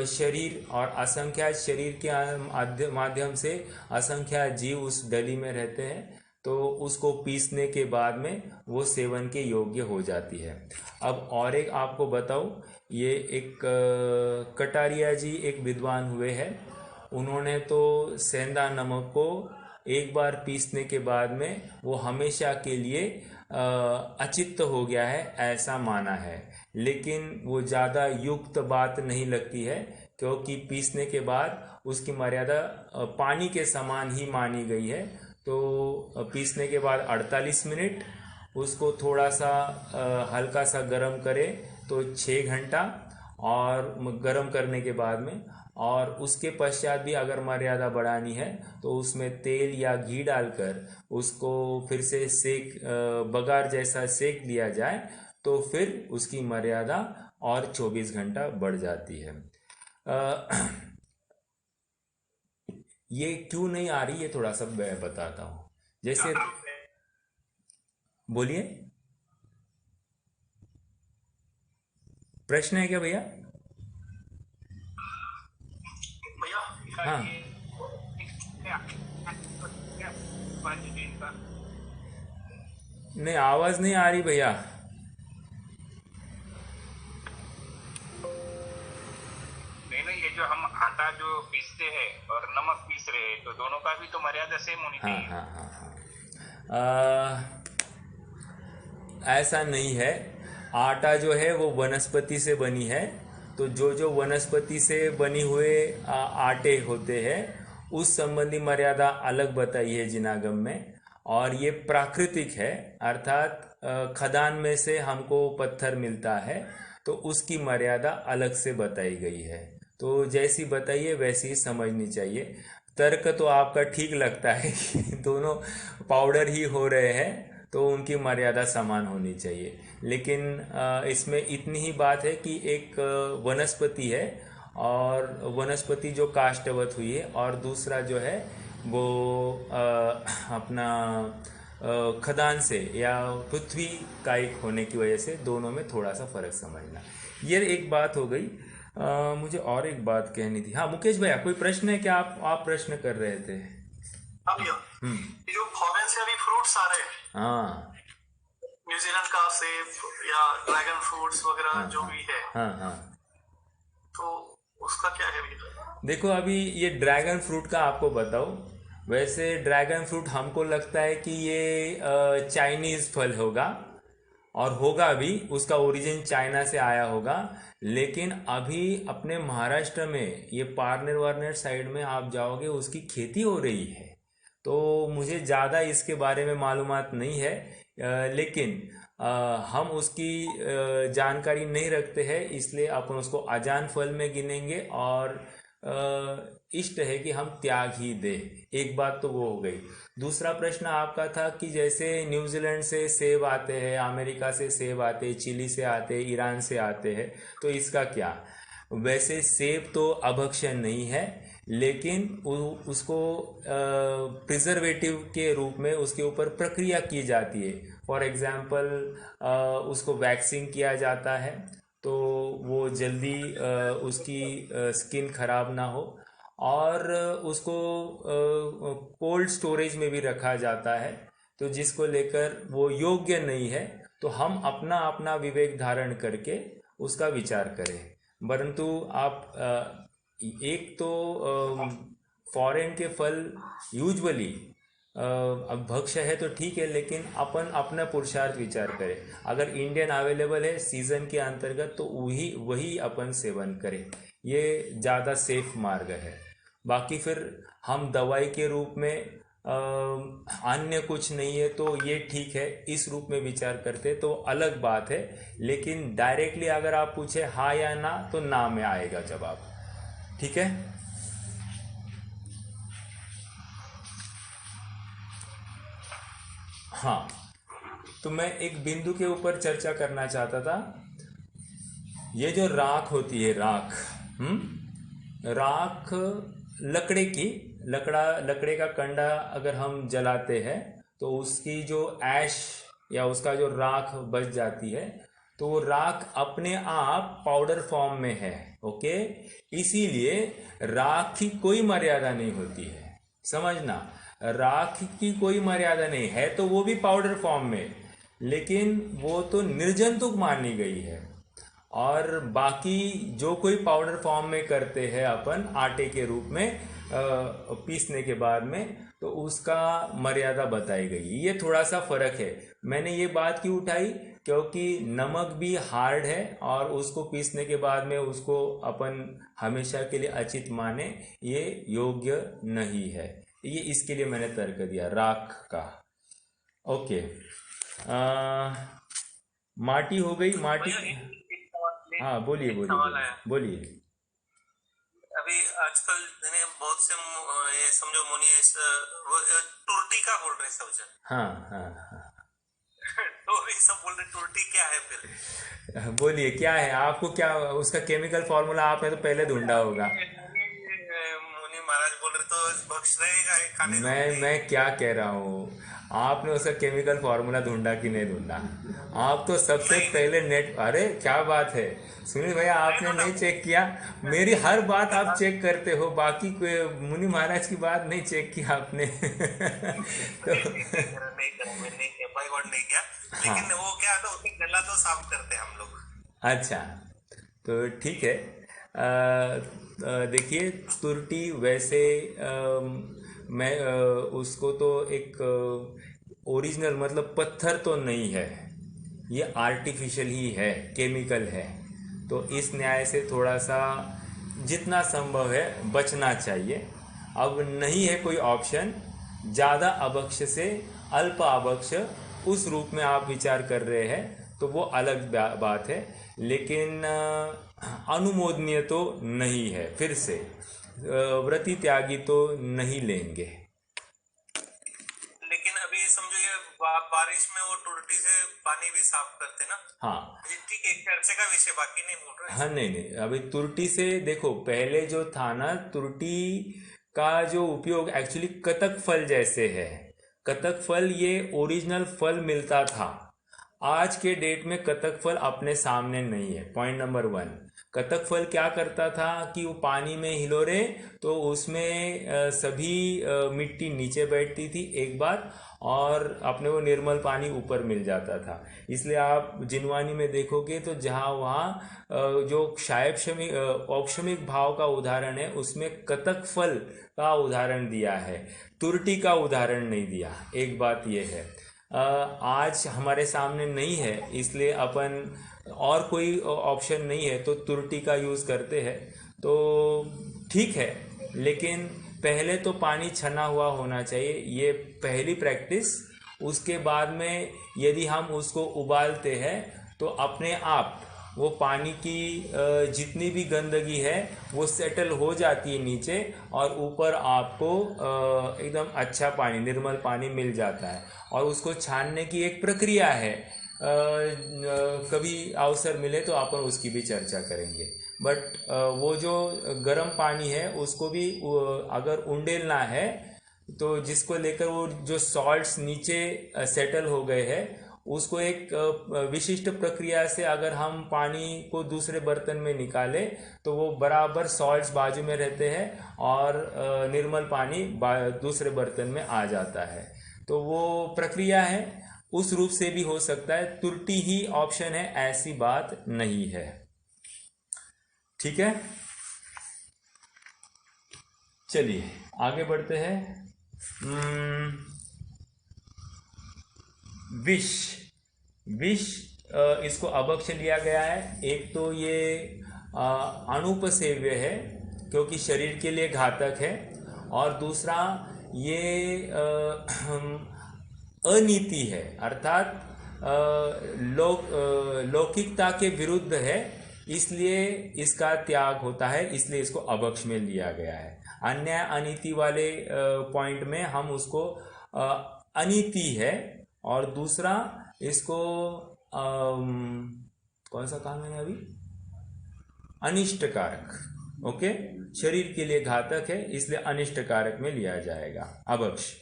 शरीर, और असंख्यात शरीर के माध्यम से असंख्यात जीव उस डली में रहते हैं। तो उसको पीसने के बाद में वो सेवन के योग्य हो जाती है। अब और एक आपको बताऊं, ये एक कटारिया जी एक विद्वान हुए हैं। उन्होंने तो सेंधा नमक को एक बार पीसने के बाद में वो हमेशा के लिए अचित्त हो गया है, ऐसा माना है। लेकिन वो ज़्यादा युक्त बात नहीं लगती है, क्योंकि पीसने के बाद उसकी मर्यादा पानी के समान ही मानी गई है। तो पीसने के बाद 48 मिनट उसको थोड़ा सा हल्का सा गरम करें तो 6 घंटा, और गरम करने के बाद में, और उसके पश्चात भी अगर मर्यादा बढ़ानी है तो उसमें तेल या घी डालकर उसको फिर से सेक, बघार जैसा सेक दिया जाए, तो फिर उसकी मर्यादा और 24 घंटा बढ़ जाती है। ये क्यों नहीं आ रही, ये थोड़ा सा मैं बताता हूँ। जैसे, बोलिए, प्रश्न है क्या भैया? हाँ, नहीं आवाज नहीं आ रही भैया। नहीं, ये जो हम आटा जो पीसते हैं और नमक पीस रहे हैं, तो दोनों का भी तो मर्यादा सेम होनी हाँ चाहिए। हाँ हाँ हाँ, ऐसा नहीं है। आटा जो है वो वनस्पति से बनी है, तो जो जो वनस्पति से बनी हुए आटे होते हैं उस संबंधी मर्यादा अलग बताई है जिनागम में। और ये प्राकृतिक है, अर्थात खदान में से हमको पत्थर मिलता है तो उसकी मर्यादा अलग से बताई गई है। तो जैसी बताइए वैसी ही समझनी चाहिए। तर्क तो आपका ठीक लगता है कि दोनों पाउडर ही हो रहे हैं तो उनकी मर्यादा समान होनी चाहिए। लेकिन इसमें इतनी ही बात है कि एक वनस्पति है, और वनस्पति जो काष्ठवत हुई है, और दूसरा जो है वो अपना खदान से या पृथ्वी का एक होने की वजह से दोनों में थोड़ा सा फर्क समझना। ये एक बात हो गई। मुझे और एक बात कहनी थी। हाँ मुकेश भैया, कोई प्रश्न है क्या? आप प्रश्न कर रहे थे। अब ये जो फॉरेन से अभी फ्रूट्स आ रहे हैं, हाँ न्यूजीलैंड का सेब या ड्रैगन फ्रूट्स वगैरह हाँ जो हाँ भी है, हाँ हाँ, तो उसका क्या है भैया? देखो अभी ये ड्रैगन फ्रूट का आपको बताओ। वैसे ड्रैगन फ्रूट हमको लगता है कि ये चाइनीज फल होगा, और होगा भी, उसका ओरिजिन चाइना से आया होगा। लेकिन अभी अपने महाराष्ट्र में ये पारनेर वारनेर साइड में आप जाओगे, उसकी खेती हो रही है। तो मुझे ज़्यादा इसके बारे में मालूमात नहीं है, लेकिन हम उसकी जानकारी नहीं रखते हैं, इसलिए अपन उसको अजान फल में गिनेंगे, और इष्ट है कि हम त्याग ही दें। एक बात तो वो हो गई। दूसरा प्रश्न आपका था कि जैसे न्यूजीलैंड से सेब आते हैं, अमेरिका से सेब आते हैं, चिली से आते हैं, ईरान से आते हैं, तो इसका क्या? वैसे सेब तो अभक्ष्य नहीं है, लेकिन उसको प्रिजर्वेटिव के रूप में उसके ऊपर प्रक्रिया की जाती है। फॉर एग्जांपल उसको वैक्सिंग किया जाता है तो वो जल्दी उसकी स्किन खराब ना हो, और उसको कोल्ड स्टोरेज में भी रखा जाता है, तो जिसको लेकर वो योग्य नहीं है तो हम अपना अपना विवेक धारण करके उसका विचार करें। परंतु आप एक तो फॉरेन के फल यूजुअली अब भक्ष्य है तो ठीक है, लेकिन अपन अपना पुरुषार्थ विचार करें। अगर इंडियन अवेलेबल है सीजन के अंतर्गत तो वही अपन सेवन करें, ये ज़्यादा सेफ मार्ग है। बाकी फिर हम दवाई के रूप में अन्य कुछ नहीं है तो ये ठीक है, इस रूप में विचार करते तो अलग बात है। लेकिन डायरेक्टली अगर आप पूछे हाँ या ना तो ना में आएगा जवाब। ठीक है, हाँ। तो मैं एक बिंदु के ऊपर चर्चा करना चाहता था। ये जो राख होती है, राख लकड़े का कंडा अगर हम जलाते हैं तो उसकी जो ऐश या उसका जो राख बच जाती है तो वो राख अपने आप पाउडर फॉर्म में है। ओके, इसीलिए राख की कोई मर्यादा नहीं होती है, समझना। राख की कोई मर्यादा नहीं है तो वो भी पाउडर फॉर्म में, लेकिन वो तो निर्जंतुक मानी गई है। और बाकी जो कोई पाउडर फॉर्म में करते हैं अपन आटे के रूप में पीसने के बाद में, तो उसका मर्यादा बताई गई। ये थोड़ा सा फर्क है। मैंने ये बात क्यों उठाई, क्योंकि नमक भी हार्ड है और उसको पीसने के बाद में उसको अपन हमेशा के लिए अचित माने, ये योग्य नहीं है। ये इसके लिए मैंने तर्क दिया राख का। ओके, माटी हो गई। माटी, हाँ बोलिए बोलिए। अभी आजकल बहुत से ये समझो मुनि टुर्टी का बोल रहे सब जन। हाँ तो ये सब बोल रहे टुर्टी क्या है फिर? बोलिए क्या है, आपको क्या उसका केमिकल फॉर्मूला आपने तो पहले ढूंढा होगा। मुनि महाराज बोल रहे तो बख्श रहेगा खाने। मैं क्या कह रहा हूँ, आपने उसका केमिकल फॉर्मूला ढूंढा कि नहीं ढूंढा? आप तो सबसे पहले नेट, अरे क्या बात है सुनील भैया, आपने नहीं चेक किया? मेरी हर बात आप चेक करते हो, बाकी कोई मुनि महाराज की बात नहीं चेक किया आपने। तो नहीं किया, लेकिन वो क्या था उसके गला तो साफ करते हम लोग। अच्छा, तो ठीक है। देखिए तुरटी वैसे मैं उसको तो एक ओरिजिनल मतलब पत्थर तो नहीं है, ये आर्टिफिशियल ही है, केमिकल है। तो इस न्याय से थोड़ा सा जितना संभव है बचना चाहिए। अब नहीं है कोई ऑप्शन, ज़्यादा अभक्ष्य से अल्प अभक्ष्य उस रूप में आप विचार कर रहे हैं तो वो अलग बात है, लेकिन अनुमोदनीय तो नहीं है। फिर से व्रती त्यागी तो नहीं लेंगे। लेकिन अभी समझो ये बारिश में वो टुर्टी से पानी भी साफ करते ना। हाँ ठीक है, चर्चा का विषय बाकी नहीं बोल रहे। हाँ नहीं, अभी तुरटी से देखो, पहले जो था ना, तुरटी का जो उपयोग एक्चुअली कतक फल जैसे है। कतक फल ये ओरिजिनल फल मिलता था। आज के डेट में कतक फल अपने सामने नहीं है, पॉइंट नंबर 1। कतक फल क्या करता था कि वो पानी में हिलोरे तो उसमें सभी मिट्टी नीचे बैठती थी एक बार, और अपने वो निर्मल पानी ऊपर मिल जाता था। इसलिए आप जिनवानी में देखोगे तो जहाँ वहाँ जो औक्षमिक भाव का उदाहरण है उसमें कतक फल का उदाहरण दिया है, तुरटी का उदाहरण नहीं दिया। एक बात ये है, आज हमारे सामने नहीं है इसलिए अपन और कोई ऑप्शन नहीं है तो तुरटी का यूज़ करते हैं, तो ठीक है। लेकिन पहले तो पानी छना हुआ होना चाहिए, ये पहली प्रैक्टिस। उसके बाद में यदि हम उसको उबालते हैं तो अपने आप वो पानी की जितनी भी गंदगी है वो सेटल हो जाती है नीचे, और ऊपर आपको एकदम अच्छा पानी, निर्मल पानी मिल जाता है। और उसको छानने की एक प्रक्रिया है, कभी अवसर मिले तो अपन उसकी भी चर्चा करेंगे। बट वो जो गर्म पानी है उसको भी अगर उंडेलना है तो जिसको लेकर वो जो सॉल्ट्स नीचे सेटल हो गए हैं उसको एक विशिष्ट प्रक्रिया से अगर हम पानी को दूसरे बर्तन में निकालें तो वो बराबर सॉल्ट्स बाजू में रहते हैं और निर्मल पानी दूसरे बर्तन में आ जाता है। तो वो प्रक्रिया है, उस रूप से भी हो सकता है, त्रुटि ही ऑप्शन है, ऐसी बात नहीं है। ठीक है, चलिए आगे बढ़ते हैं। विष इसको अभक्ष लिया गया है। एक तो ये अनुपसेव्य है क्योंकि शरीर के लिए घातक है, और दूसरा ये अनीति है अर्थात लौकिकता के विरुद्ध है, इसलिए इसका त्याग होता है, इसलिए इसको अभक्ष में लिया गया है। अन्य अनीति वाले पॉइंट में हम उसको अनीति है, और दूसरा इसको कौन सा काम है अभी, अनिष्टकारक। ओके, शरीर के लिए घातक है इसलिए अनिष्टकारक में लिया जाएगा अभक्ष।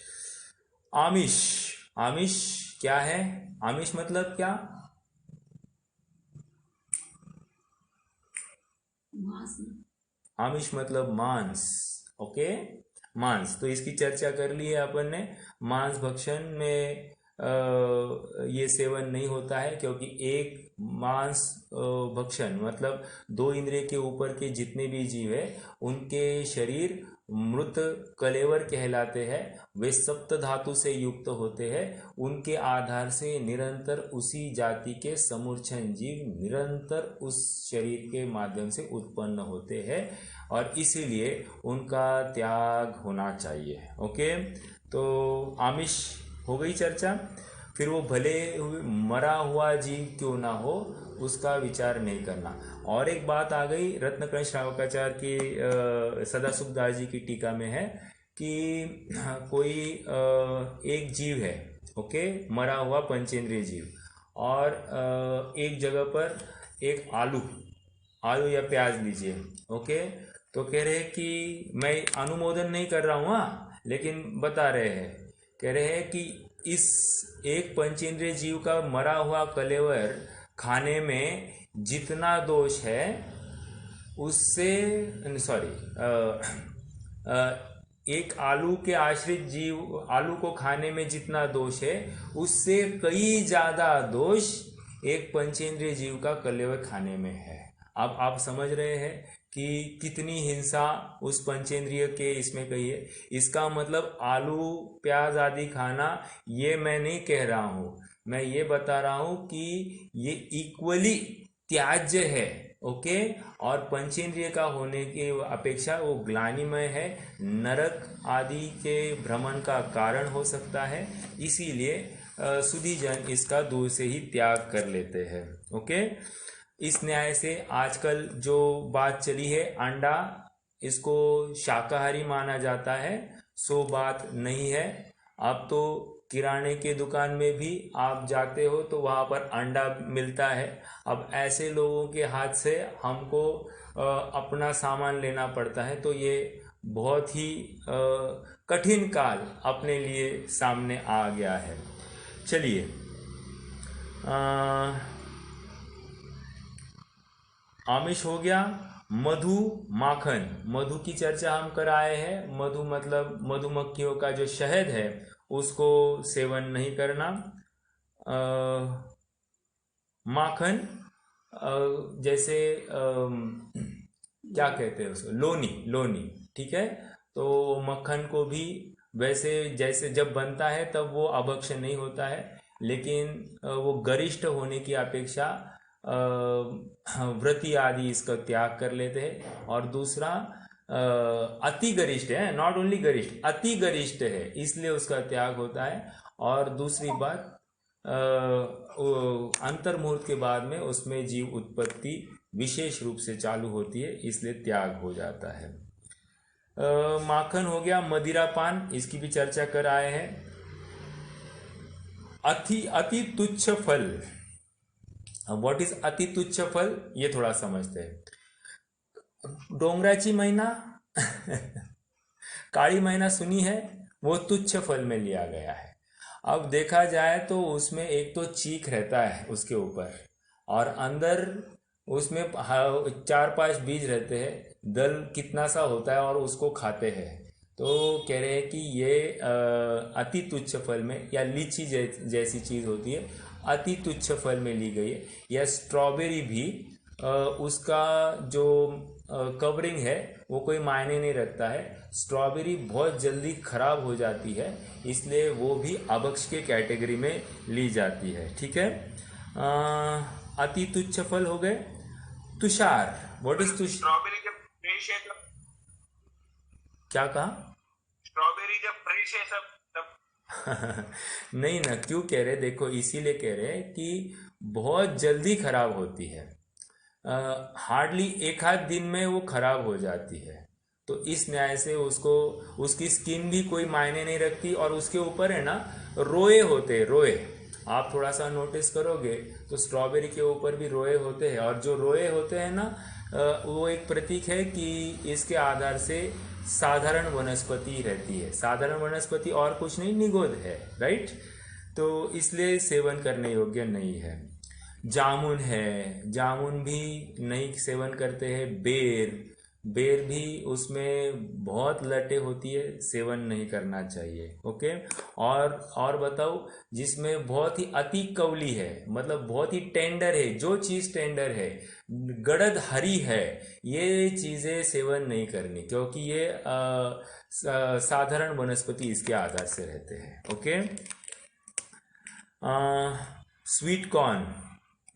आमिष क्या है? आमिष मतलब क्या? आमिष मतलब मांस। ओके, मांस, तो इसकी चर्चा कर ली है अपन ने। मांस भक्षण में ये सेवन नहीं होता है क्योंकि एक मांस भक्षण मतलब 2 इंद्रिय के ऊपर के जितने भी जीव है उनके शरीर मृत कलेवर कहलाते हैं। वे सप्त धातु से युक्त होते हैं। उनके आधार से निरंतर उसी जाति के समूर्छन जीव निरंतर उस शरीर के माध्यम से उत्पन्न होते हैं, और इसीलिए उनका त्याग होना चाहिए। ओके, तो आमिष हो गई चर्चा। फिर वो भले मरा हुआ जीव क्यों ना हो उसका विचार नहीं करना। और एक बात आ गई रत्नकर्ण श्रावकाचार्य की सदासुखदास जी की टीका में है कि कोई एक जीव है, ओके, मरा हुआ पंचेंद्रिय जीव, और एक जगह पर एक आलू या प्याज लीजिए। ओके, तो कह रहे हैं कि मैं अनुमोदन नहीं कर रहा हूँ, लेकिन बता रहे हैं, कह रहे हैं कि इस एक पंचेंद्रिय जीव का मरा हुआ कलेवर खाने में जितना दोष है उससे एक आलू के आश्रित जीव आलू को खाने में जितना दोष है उससे कई ज्यादा दोष एक पंचेंद्रिय जीव का कलेवर खाने में है। अब आप समझ रहे हैं कि कितनी हिंसा उस पंचेंद्रिय के इसमें कही है। इसका मतलब आलू प्याज आदि खाना ये मैं नहीं कह रहा हूँ, मैं ये बता रहा हूँ कि ये इक्वली त्याज्य है। ओके, और पंचेंद्रिय का होने की अपेक्षा वो ग्लानिमय है, नरक आदि के भ्रमण का कारण हो सकता है, इसीलिए सुधीजन इसका दूर से ही त्याग कर लेते हैं। ओके, इस न्याय से आजकल जो बात चली है अंडा, इसको शाकाहारी माना जाता है, सो बात नहीं है। अब तो किराने के दुकान में भी आप जाते हो तो वहाँ पर अंडा मिलता है। अब ऐसे लोगों के हाथ से हमको अपना सामान लेना पड़ता है, तो ये बहुत ही कठिन काल अपने लिए सामने आ गया है। चलिए, आमिष हो गया। मधु माखन, मधु की चर्चा हम कर आए हैं। मधु मतलब मधुमक्खियों का जो शहद है उसको सेवन नहीं करना। माखन जैसे क्या कहते हैं उसको, लोनी, ठीक है। तो मक्खन को भी वैसे जैसे जब बनता है तब वो अभक्ष नहीं होता है, लेकिन वो गरिष्ठ होने की अपेक्षा व्रती आदि इसका त्याग कर लेते हैं। और दूसरा अति गरिष्ठ है, नॉट ओनली गरिष्ठ, अति गरिष्ठ है, इसलिए उसका त्याग होता है। और दूसरी बात, अंतर्मुहूर्त के बाद में उसमें जीव उत्पत्ति विशेष रूप से चालू होती है, इसलिए त्याग हो जाता है। माखन हो गया। मदिरा पान, इसकी भी चर्चा कर आए हैं। अति तुच्छ फल, अब व्हाट इज अति तुच्छ फल, ये थोड़ा समझते हैं। डोंगराची मैना काली मैना सुनी है, वो तुच्छ फल में लिया गया है। अब देखा जाए तो उसमें एक तो चीख रहता है उसके ऊपर, और अंदर उसमें 4-5 बीज रहते हैं, दल कितना सा होता है और उसको खाते हैं। तो कह रहे हैं कि ये अति तुच्छ फल में, या लीची जैसी चीज़ होती है, अति तुच्छ फल में ली गई है। या स्ट्रॉबेरी भी उसका जो कवरिंग है वो कोई मायने नहीं रखता है। स्ट्रॉबेरी बहुत जल्दी खराब हो जाती है, इसलिए वो भी अभक्ष के कैटेगरी में ली जाती है। ठीक है, अति तुच्छ फल हो गए। Tushar, what is Tushar? Strawberry जब फ्रेश है तब, क्या कहा? स्ट्रॉबेरी जब फ्रेश है तब नहीं ना, क्यों कह रहे, देखो इसीलिए कह रहे हैं कि बहुत जल्दी खराब होती है, हार्डली 1-8 दिन में वो खराब हो जाती है। तो इस न्याय से उसको, उसकी स्किन भी कोई मायने नहीं रखती, और उसके ऊपर है ना रोए होते हैं, रोए। आप थोड़ा सा नोटिस करोगे तो स्ट्रॉबेरी के ऊपर भी रोए होते हैं, और जो रोए होते हैं ना वो एक प्रतीक है कि इसके आधार से साधारण वनस्पति रहती है। साधारण वनस्पति और कुछ नहीं, निगोद है, राइट। तो इसलिए सेवन करने योग्य नहीं है। जामुन है, जामुन भी नहीं सेवन करते हैं। बेर, बेर भी उसमें बहुत लटे होती है, सेवन नहीं करना चाहिए। ओके, और बताओ, जिसमें बहुत ही अति कवली है, मतलब बहुत ही टेंडर है, जो चीज़ टेंडर है, गड़द हरी है, ये चीज़ें सेवन नहीं करनी, क्योंकि ये साधारण वनस्पति इसके आधार से रहते हैं। ओके, स्वीट कॉर्न,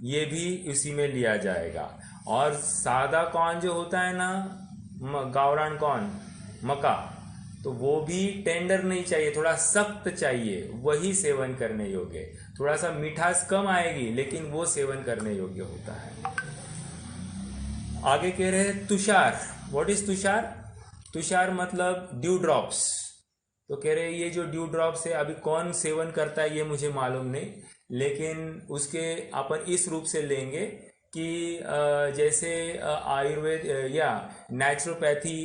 ये भी उसी में लिया जाएगा। और सादा कॉर्न जो होता है ना, गावरान कॉर्न, मका, तो वो भी टेंडर नहीं चाहिए, थोड़ा सख्त चाहिए, वही सेवन करने योग्य। थोड़ा सा मिठास कम आएगी, लेकिन वो सेवन करने योग्य होता है। आगे कह रहे हैं तुषार। व्हाट इज तुषार? तुषार मतलब ड्यू ड्रॉप्स। तो कह रहे हैं ये जो ड्यू ड्रॉप्स है, अभी कौन सेवन करता है ये मुझे मालूम नहीं, लेकिन उसके अपन इस रूप से लेंगे कि जैसे आयुर्वेद या नेचुरोपैथी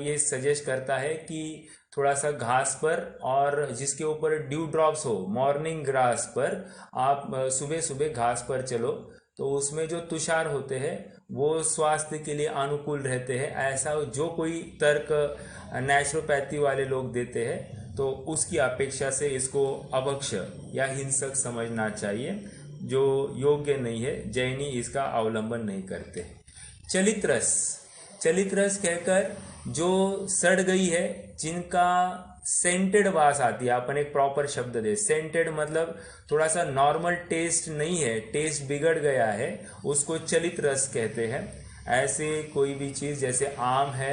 ये सजेस्ट करता है कि थोड़ा सा घास पर, और जिसके ऊपर ड्यू ड्रॉप्स हो, मॉर्निंग ग्रास पर आप सुबह सुबह घास पर चलो, तो उसमें जो तुषार होते हैं वो स्वास्थ्य के लिए अनुकूल रहते हैं। ऐसा जो कोई तर्क नेचुरोपैथी वाले लोग देते हैं, तो उसकी अपेक्षा से इसको अभक्ष या हिंसक समझना चाहिए, जो योग्य नहीं है। जैनी इसका अवलंबन नहीं करते। चलित रस, चलित रस कहकर जो सड़ गई है, जिनका सेंटेड वास आती है, अपन एक प्रॉपर शब्द दे, सेंटेड मतलब थोड़ा सा नॉर्मल टेस्ट नहीं है, टेस्ट बिगड़ गया है, उसको चलित रस कहते हैं। ऐसे कोई भी चीज़ जैसे आम है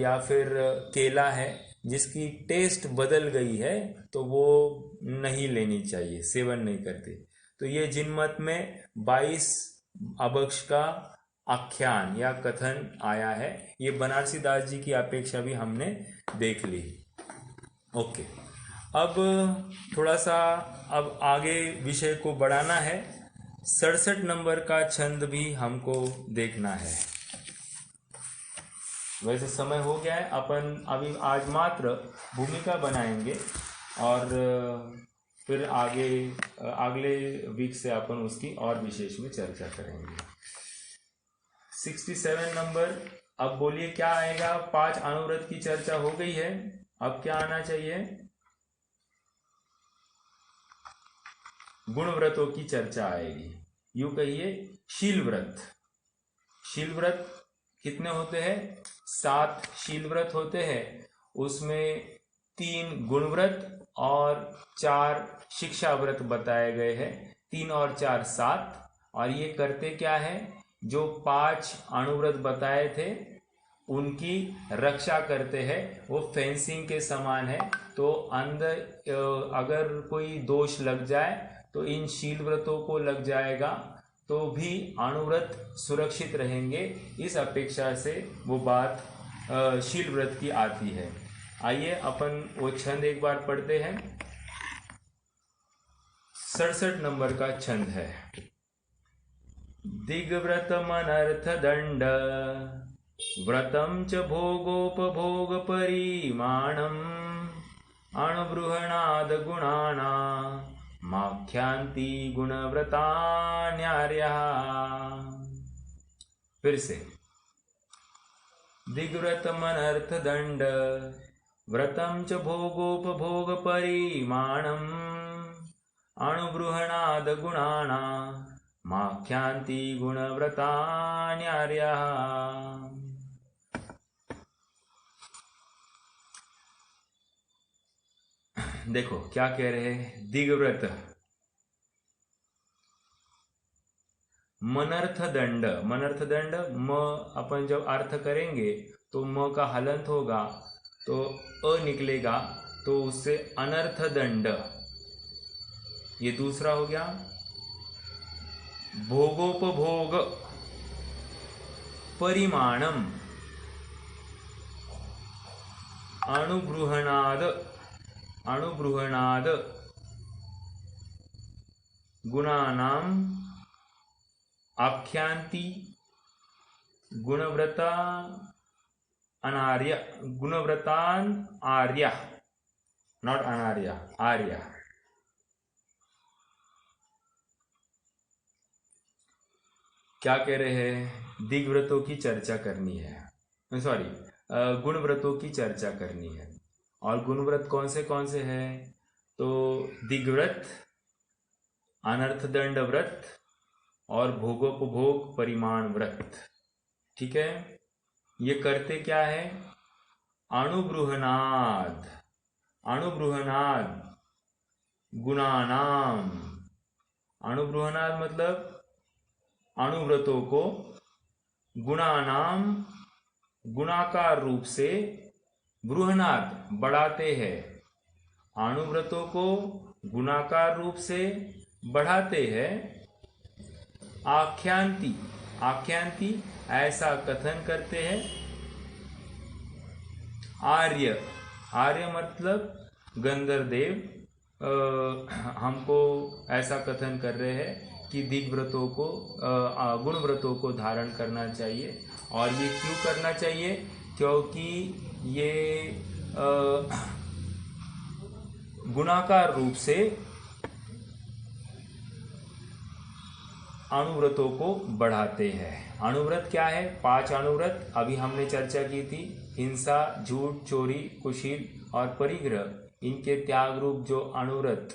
या फिर केला है, जिसकी टेस्ट बदल गई है, तो वो नहीं लेनी चाहिए, सेवन नहीं करते। तो ये जिनमत में 22 अभक्ष का आख्यान या कथन आया है। ये बनारसी दास जी की अपेक्षा भी हमने देख ली। ओके, अब थोड़ा सा अब आगे विषय को बढ़ाना है। 67 नंबर का छंद भी हमको देखना है। वैसे समय हो गया है, अपन अभी आज मात्र भूमिका बनाएंगे, और फिर आगे अगले वीक से अपन उसकी और विशेष में चर्चा करेंगे। 67 नंबर, अब बोलिए क्या आएगा? 5 अनुव्रत की चर्चा हो गई है, अब क्या आना चाहिए? गुण व्रतों की चर्चा आएगी। यूं कहिए शील व्रत। शील व्रत कितने होते हैं? 7 शील व्रत होते हैं। उसमें 3 गुण व्रत और 4 शिक्षा व्रत बताए गए हैं। 3 और 4 7। और ये करते क्या है? जो 5 अणुव्रत बताए थे उनकी रक्षा करते हैं। वो फेंसिंग के समान है। तो अंदर अगर कोई दोष लग जाए तो इन शील व्रतों को लग जाएगा, तो भी अणुव्रत सुरक्षित रहेंगे। इस अपेक्षा से वो बात शील व्रत की आती है। आइए अपन वो छंद एक बार पढ़ते हैं। 67 नंबर का छंद है। दिग्व्रतमनर्थदण्ड व्रतं च भोगोपभोगपरिमाणम् अणुबृहणादगुणाना माख्यान्ति गुणव्रतान्यार्यः। फिर से, दिग्व्रतमनर्थदण्ड व्रतं च भोगोपभोगपरिमाणम् अणुबृहणादगुणाना माख्यान्ति गुणव्रतान्यार्यः। देखो क्या कह रहे हैं, दिग्व्रत मनर्थदंड, मनर्थदंड म अपन जब अर्थ करेंगे तो म का हलंत होगा तो अ निकलेगा, तो उससे अनर्थदंड, ये दूसरा हो गया। भोगोपभोग परिमाणम अणुबृहणाद, अणुबृहणाद गुणानाम आख्यान्ति गुणव्रता अनार्य, गुणव्रतान आर्य, नॉट अनार्य, आर्य। क्या कह रहे हैं, दिग्व्रतों की चर्चा करनी है, सॉरी गुणव्रतों की चर्चा करनी है। और गुणव्रत कौन से हैं, तो दिग्व्रत, अनर्थदंड व्रत और भोगोपभोग परिमाण व्रत। ठीक है, ये करते क्या है, अणुबृहणाद, अणुबृहणाद गुणानाम, अणुबृहणाद मतलब अणुव्रतों को, गुणानाम गुणाकार रूप से, बृहणाद बढ़ाते हैं, अणुव्रतों को गुणाकार रूप से बढ़ाते हैं। आख्यान्ति, आख्यान्ति ऐसा कथन करते हैं। आर्य, आर्य मतलब गंधर्वदेव हमको ऐसा कथन कर रहे हैं कि दिग्व्रतों को, गुणव्रतों को धारण करना चाहिए। और ये क्यों करना चाहिए, क्योंकि ये गुणाकार रूप से अणुव्रतों को बढ़ाते हैं। अणुव्रत क्या है, 5 अणुव्रत अभी हमने चर्चा की थी, हिंसा, झूठ, चोरी, कुशील और परिग्रह। इनके त्याग रूप जो अणुव्रत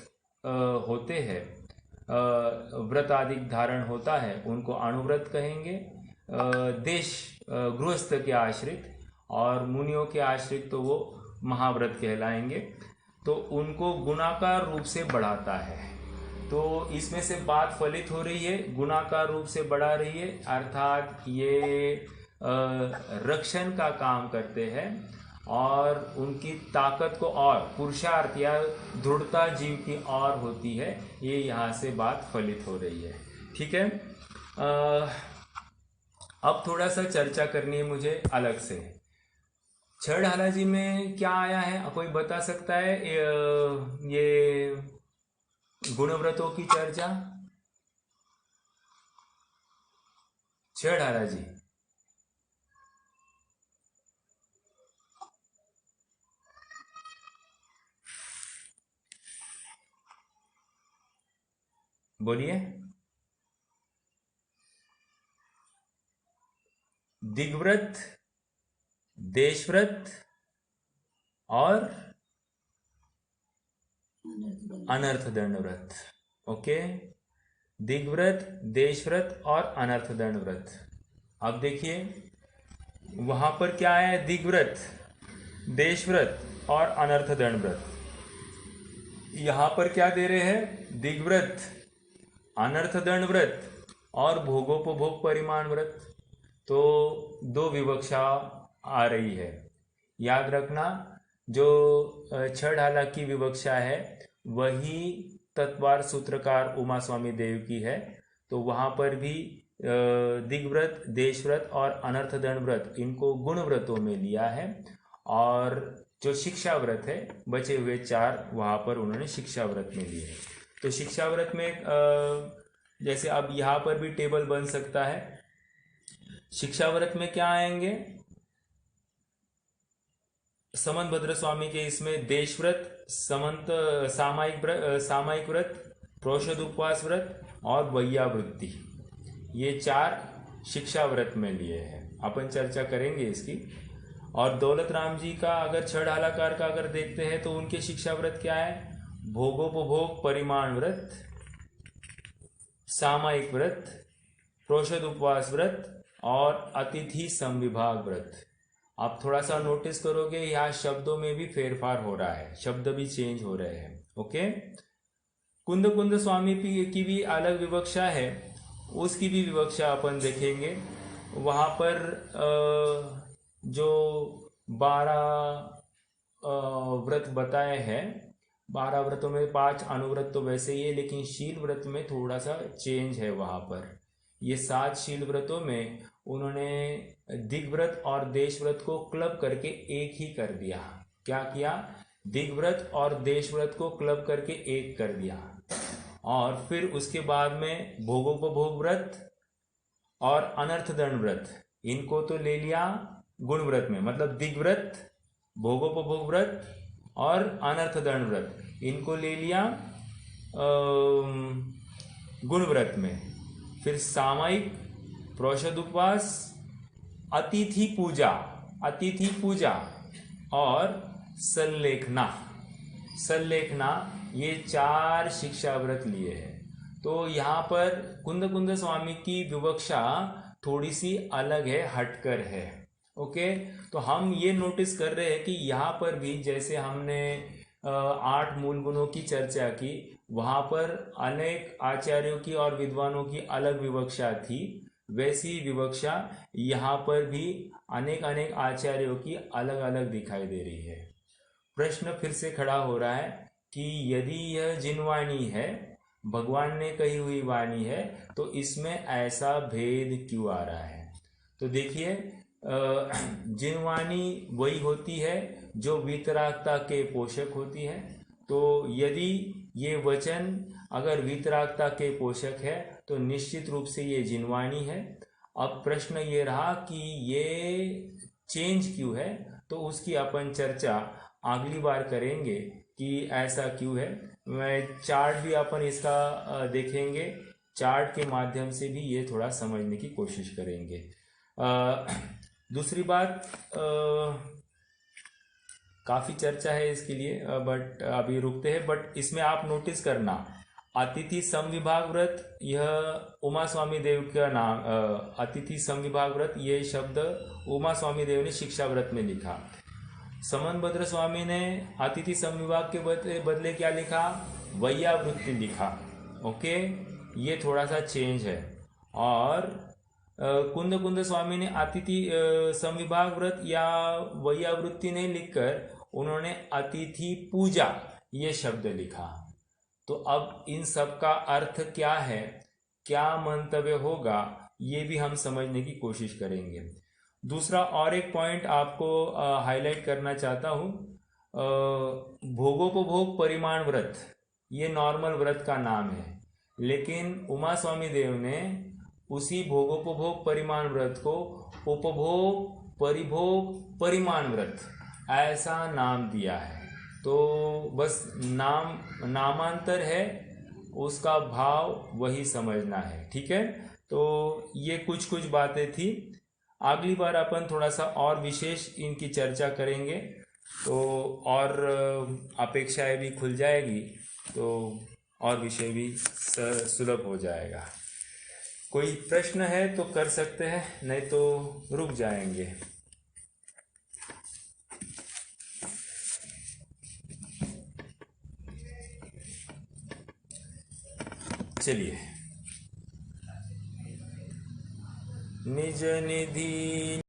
होते हैं, व्रत आदि धारण होता है, उनको अणुव्रत कहेंगे। देश गृहस्थ के आश्रित और मुनियों के आश्रित तो वो महाव्रत कहलाएंगे। तो उनको गुणाकार रूप से बढ़ाता है। तो इसमें से बात फलित हो रही है, गुणाकार रूप से बढ़ा रही है, अर्थात ये रक्षण का काम करते हैं और उनकी ताकत को और पुरुषार्थ या दृढ़ता जीव की और होती है। ये यहाँ से बात फलित हो रही है। ठीक है, अब थोड़ा सा चर्चा करनी है मुझे अलग से। छड़हाला जी में क्या आया है, कोई बता सकता है? ये गुणव्रतों की चर्चा, छड़हाला जी। बोलिए। दिग्व्रत, देशव्रत और अनर्थदंड व्रत। ओके, दिग्व्रत, देशव्रत और अनर्थदंड व्रत। अब देखिए वहां पर क्या है, दिग्व्रत, देशव्रत और अनर्थदंड व्रत। यहां पर क्या दे रहे हैं, दिग्व्रत, अनर्थदंड व्रत और भोगोपभोग परिमाण व्रत। तो 2 विवक्षा आ रही है। याद रखना, जो छड़हाला की विवक्षा है वही तत्वार सूत्रकार उमा स्वामी देव की है। तो वहां पर भी दिग्व्रत, देशव्रत और अनर्थदंड व्रत, इनको गुणव्रतों में लिया है। और जो शिक्षा व्रत है, बचे हुए 4 वहां पर उन्होंने शिक्षा व्रत में लिए। तो शिक्षा व्रत में जैसे अब यहाँ पर भी टेबल बन सकता है। शिक्षा व्रत में क्या आएंगे? समंत भद्र स्वामी के इसमें देश व्रत, समंत सामायिक व्रत, प्रोषद उपवास व्रत और वैयावृत्ति, ये 4 शिक्षा व्रत में लिए हैं। अपन चर्चा करेंगे इसकी। और दौलत राम जी का अगर छह ढालाकार का अगर देखते हैं तो उनके शिक्षा व्रत क्या है? भोगोपभोग परिमाण व्रत, सामायिक व्रत, प्रोषद उपवास व्रत और अतिथि समविभाग व्रत। आप थोड़ा सा नोटिस करोगे यहाँ शब्दों में भी फेरफार हो रहा है, शब्द भी चेंज हो रहे हैं। ओके। कुंद कुंद स्वामी की भी अलग विवक्षा है, उसकी भी विवक्षा अपन देखेंगे। वहाँ पर जो 12 व्रत बताए हैं, 12 व्रतों में 5 अनुव्रत तो वैसे ही है, लेकिन शील व्रत में थोड़ा सा चेंज है। वहाँ पर ये 7 शील व्रतों में उन्होंने दिग्व्रत और देश व्रत को क्लब करके एक ही कर दिया। क्या किया? दिग्व्रत और देश व्रत को क्लब करके एक कर दिया। और फिर उसके बाद में भोगोपभोग व्रत और अनर्थ दंड व्रत, इनको तो ले लिया गुण व्रत में, मतलब दिग्व्रत, भोगोपभोग व्रत और अनर्थ दंड व्रत, इनको ले लिया गुण व्रत में। फिर सामायिक, प्रोषद उपवास, अतिथि पूजा और सल्लेखना, ये 4 शिक्षा व्रत लिए हैं। तो यहाँ पर कुंद कुंद स्वामी की विवक्षा थोड़ी सी अलग है, हटकर है। ओके। तो हम ये नोटिस कर रहे हैं कि यहाँ पर भी जैसे हमने 8 मूल गुणों की चर्चा की, वहाँ पर अनेक आचार्यों की और विद्वानों की अलग विवक्षा थी, वैसी विवक्षा यहाँ पर भी अनेक आचार्यों की अलग अलग दिखाई दे रही है। प्रश्न फिर से खड़ा हो रहा है कि यदि यह जिनवाणी है, भगवान ने कही हुई वाणी है, तो इसमें ऐसा भेद क्यों आ रहा है? तो देखिए, जिनवाणी वही होती है जो वीतरागता के पोषक होती है। तो यदि ये वचन अगर वीतरागता के पोषक है तो निश्चित रूप से ये जिनवाणी है। अब प्रश्न ये रहा कि ये चेंज क्यों है, तो उसकी अपन चर्चा अगली बार करेंगे कि ऐसा क्यों है। मैं चार्ट भी अपन इसका देखेंगे, चार्ट के माध्यम से भी ये थोड़ा समझने की कोशिश करेंगे। दूसरी बात, काफ़ी चर्चा है इसके लिए, बट अभी रुकते हैं। बट इसमें आप नोटिस करना, अतिथि समविभाग व्रत, यह उमा स्वामी देव का नाम, अतिथि समविभाग व्रत, ये शब्द उमा स्वामी देव ने शिक्षा व्रत में लिखा। समंत भद्र स्वामी ने अतिथि समविभाग के बदले क्या लिखा? वैयावृत्ति लिखा। ओके, ये थोड़ा सा चेंज है। और कुंद कुंद स्वामी ने अतिथि समविभाग व्रत या वैयावृत्ति नहीं लिखकर उन्होंने अतिथि पूजा ये शब्द लिखा। तो अब इन सब का अर्थ क्या है, क्या मंतव्य होगा, ये भी हम समझने की कोशिश करेंगे। दूसरा और एक पॉइंट आपको हाईलाइट करना चाहता हूँ, भोगोपभोग परिमाण व्रत, ये नॉर्मल व्रत का नाम है, लेकिन उमा स्वामी देव ने उसी भोगोपभोग परिमाण व्रत को उपभोग परिभोग परिमाण व्रत ऐसा नाम दिया है। तो बस नामांतर है, उसका भाव वही समझना है। ठीक है, तो ये कुछ बातें थी। अगली बार अपन थोड़ा सा और विशेष इनकी चर्चा करेंगे, तो और अपेक्षाएं भी खुल जाएगी, तो और विषय भी सुलभ हो जाएगा। कोई प्रश्न है तो कर सकते हैं, नहीं तो रुक जाएंगे। चलिए, निज निधि